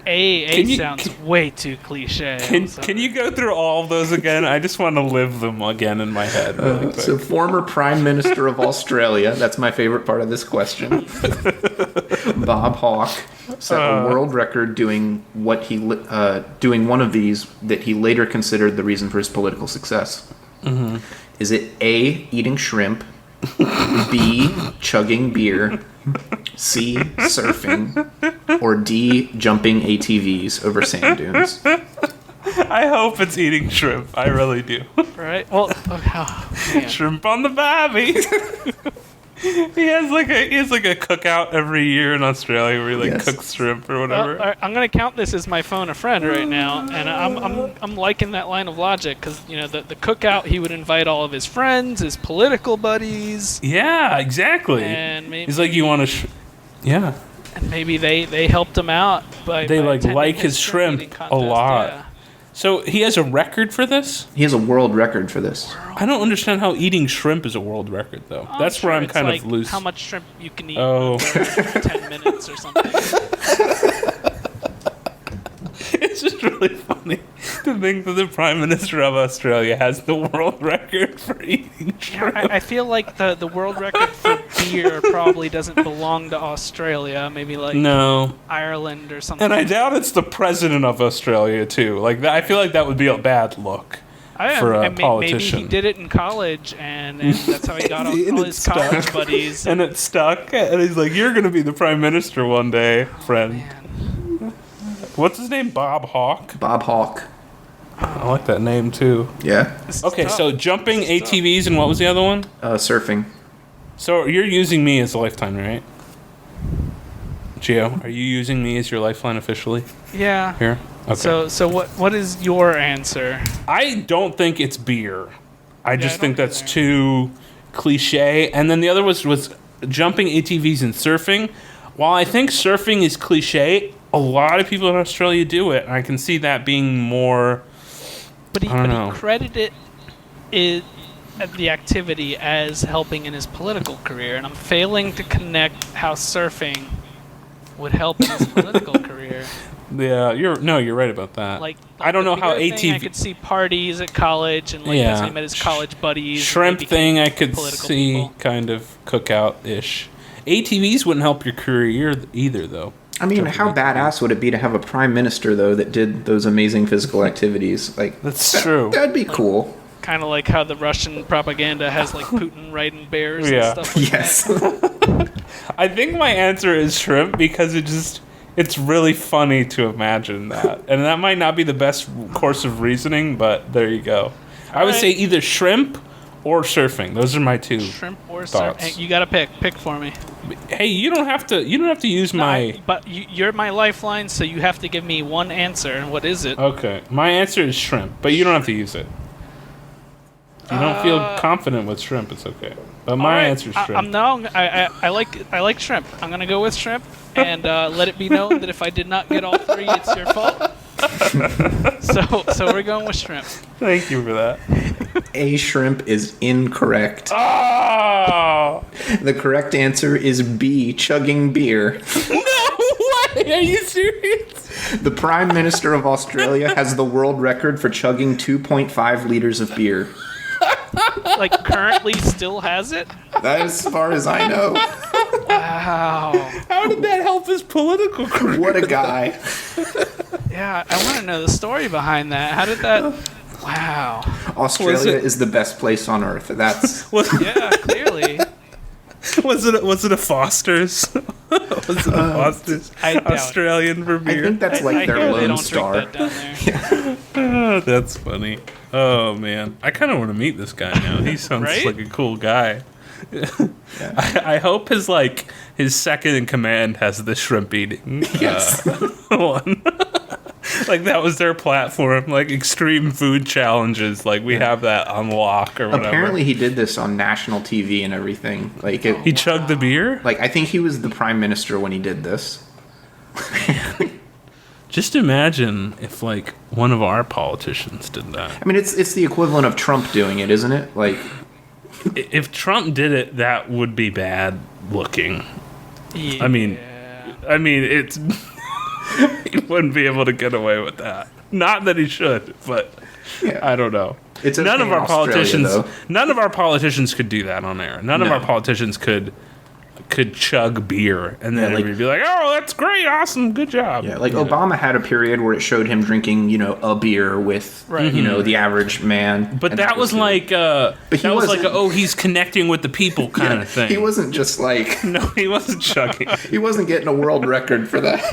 A sounds way too cliche. Can you go through all of those again? I just want to live them again in my head. Really quick. so former Prime Minister of Australia, that's my favorite part of this question, Bob Hawke, set a world record doing doing one of these that he later considered the reason for his political success. Mm-hmm. Is it A, eating shrimp, B, chugging beer, C, surfing, or D, jumping ATVs over sand dunes? I hope it's eating shrimp. I really do. right? Well, oh, man. Shrimp on the barbie. He has like a cookout every year in Australia where he Yes. cooks shrimp or Well, whatever. all right, I'm gonna count this as my phone a friend right now, and I'm liking that line of logic because the cookout he would invite all of his friends, his political buddies, Yeah, exactly. and maybe He's like, you want to, yeah. and maybe they helped him out by They, by like attending his shrimp eating a contest, lot. yeah. So he has a record for this? He has a world record for this. I don't understand how eating shrimp is a world record, though. Oh, That's sure, where I'm it's kind like of loose. how much shrimp you can eat Oh. in 10 minutes or something. It's just really funny to think that the Prime Minister of Australia has the world record for eating shrimp. I feel like the world record for beer probably doesn't belong to Australia. Maybe like No. Ireland or something. And I doubt it's the president of Australia, too. Like that, I feel like that would be a bad look for a politician. Maybe he did it in college, and that's how he got all And his it stuck. college buddies. And it stuck. And he's like, you're going to be the Prime Minister one day, friend. Man. What's his name? Bob Hawke? Bob Hawke. I like that name, too. Yeah. This is Okay, tough. so jumping This is tough. ATVs, and what was the other one? Surfing. So you're using me as a lifetime, right? Gio, are you using me as your lifeline officially Yeah. here? Okay. So what is your answer? I don't think it's beer. I just I think don't that's either. too cliche. And then the other was jumping ATVs and surfing. While I think surfing is cliche, a lot of people in Australia do it. And I can see that being more. But he I don't know. credited the activity as helping in his political career, and I'm failing to connect how surfing would help in his political career. Yeah, you're right about that. Like I don't the know how beer thing, I ATV could see parties at college, and like Yeah. that's how he met his college buddies. and shrimp they thing became I could political see people. kind of cookout ish. ATVs wouldn't help your career either, though. I mean, Jumping how ATVs. badass would it be to have a prime minister, though, that did those amazing physical activities? Like, That's true. that'd be cool. Kind of like how the Russian propaganda has like Putin riding bears Yeah. and stuff like Yes. that. I think my answer is shrimp because it's really funny to imagine that. And that might not be the best course of reasoning, but there you go. I would Alright. say either shrimp or surfing. Those are my two. Shrimp or Thoughts. surf. Hey, you gotta pick. Pick for me. Hey, you don't have to use my... But you're my lifeline, so you have to give me one answer. And what is it? Okay. My answer is shrimp, but you don't have to use it. If you don't feel confident with shrimp, it's okay. But my answer is shrimp. I like shrimp. I'm gonna go with shrimp, and let it be known that if I did not get all three, it's your fault. So we're going with shrimp. Thank you for that. A shrimp is incorrect. Oh! The correct answer is B, chugging beer. No way! Are you serious? The Prime Minister of Australia has the world record for chugging 2.5 liters of beer. Like, currently still has it? That is as far as I know. Wow. How did that help his political career? What a guy. Yeah, I want to know the story behind that. How did that... Wow. Australia is the best place on earth. That's... Yeah, clearly. Was it a Foster's? Was it a Foster's? I doubt Australian for I beer? think that's like their hear they lone don't star. drink that down there. That's funny. Oh, man. I kind of want to meet this guy now. He sounds Right? like a cool guy. I hope his second in command has the shrimp eating one. Like, that was their platform, like extreme food challenges. Like, we have that on lock or whatever. Apparently he did this on national TV and everything. Like He chugged the beer? Like, I think he was the prime minister when he did this. Just imagine if, like, one of our politicians did that. I mean, it's the equivalent of Trump doing it, isn't it? Like, If Trump did it, that would be bad looking. Yeah. I mean, it's... he wouldn't be able to get away with that. Not that he should, but yeah. I don't know. It's okay none of in our Australia, politicians could do that on air. None of our politicians could chug beer and then everybody be like, "Oh, that's great, awesome, good job." Yeah, like Obama had a period where it showed him drinking, a beer with, the average man. But that was like, he's connecting with the people kind of thing. He wasn't just like... No, he wasn't chugging. He wasn't getting a world record for that.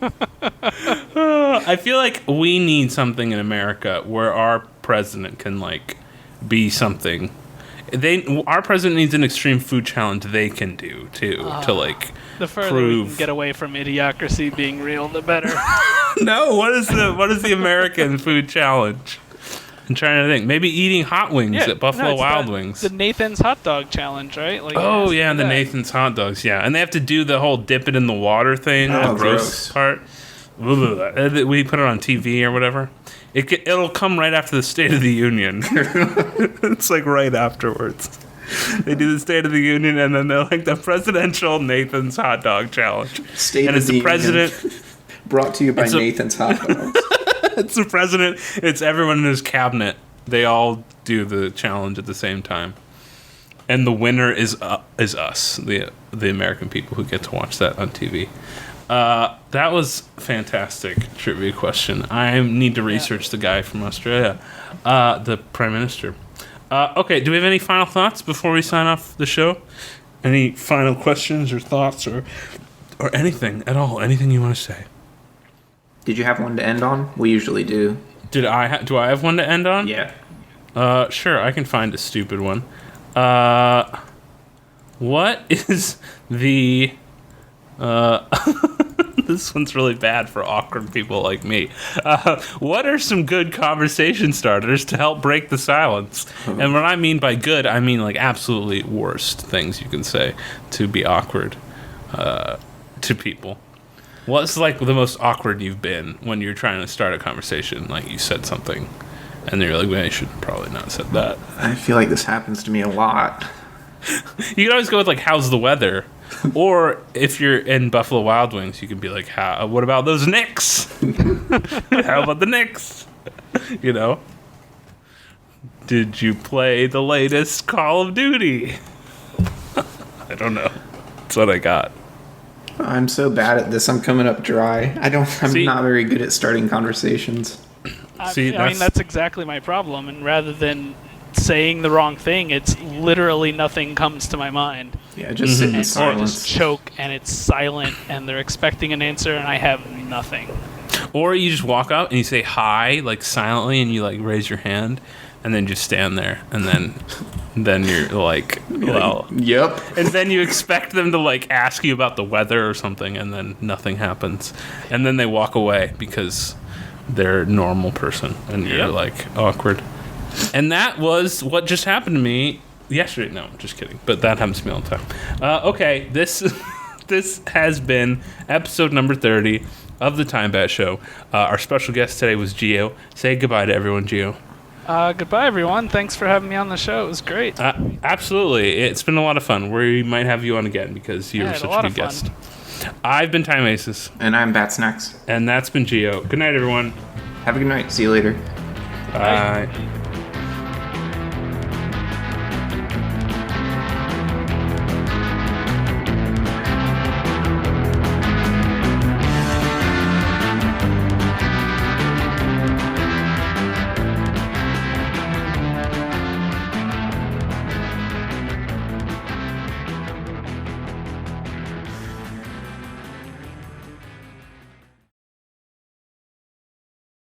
I feel like we need something in America where our president can, like, be something. Our president needs an extreme food challenge they can do too to, like, the further prove. we can get away from idiocracy being real, the better. No, what is the American food challenge? I'm trying to think. Maybe eating hot wings at Buffalo Wild Wings. The Nathan's hot dog challenge, right? Like, the Nathan's hot dogs. Yeah, and they have to do the whole dip it in the water thing. Oh, the gross part. We put it on TV or whatever. It'll come right after the State of the Union. It's like right afterwards. They do the State of the Union, and then they're like the presidential Nathan's hot dog challenge. State of the president. Union. Brought to you by Nathan's hot dogs. It's the president. It's everyone in his cabinet. They all do the challenge at the same time, and the winner is us, the American people who get to watch that on TV. That was fantastic trivia question. I need to research the guy from Australia, the Prime Minister. Okay, do we have any final thoughts before we sign off the show? Any final questions or thoughts or anything at all? Anything you want to say? Did you have one to end on? We usually do. Do I have one to end on? Yeah. Sure, I can find a stupid one. What is the... This one's really bad for awkward people like me. What are some good conversation starters to help break the silence? And what I mean by good, I mean like absolutely worst things you can say to be awkward to people. What's like the most awkward you've been when you're trying to start a conversation? Like you said something, and then you're like, well, I should probably not have said that. I feel like this happens to me a lot. You can always go with like, how's the weather? Or if you're in Buffalo Wild Wings, you can be like, what about those Knicks? How about the Knicks? You know? Did you play the latest Call of Duty? I don't know. That's what I got. I'm so bad at this. I'm coming up dry. I'm not very good at starting conversations. I mean, that's exactly my problem. And rather than saying the wrong thing, it's literally nothing comes to my mind. Yeah, just sit in Or silence. just choke, and it's silent, and they're expecting an answer, and I have nothing. Or you just walk up and you say hi, like silently, and you like raise your hand, and then just stand there, and then you're like, well, yep. And then you expect them to like ask you about the weather or something, and then nothing happens, and then they walk away because they're a normal person, and you're like awkward. And that was what just happened to me yesterday. No, just kidding. But that happens to me all the time. Okay, this has been episode number 30 of the TimeBat Show. Our special guest today was Gio. Say goodbye to everyone, Gio. Goodbye, everyone. Thanks for having me on the show. It was great. Absolutely. It's been a lot of fun. We might have you on again because you're such a good guest. I've been Time Aces. And I'm Bat Snacks. And that's been Gio. Good night, everyone. Have a good night. See you later. Bye.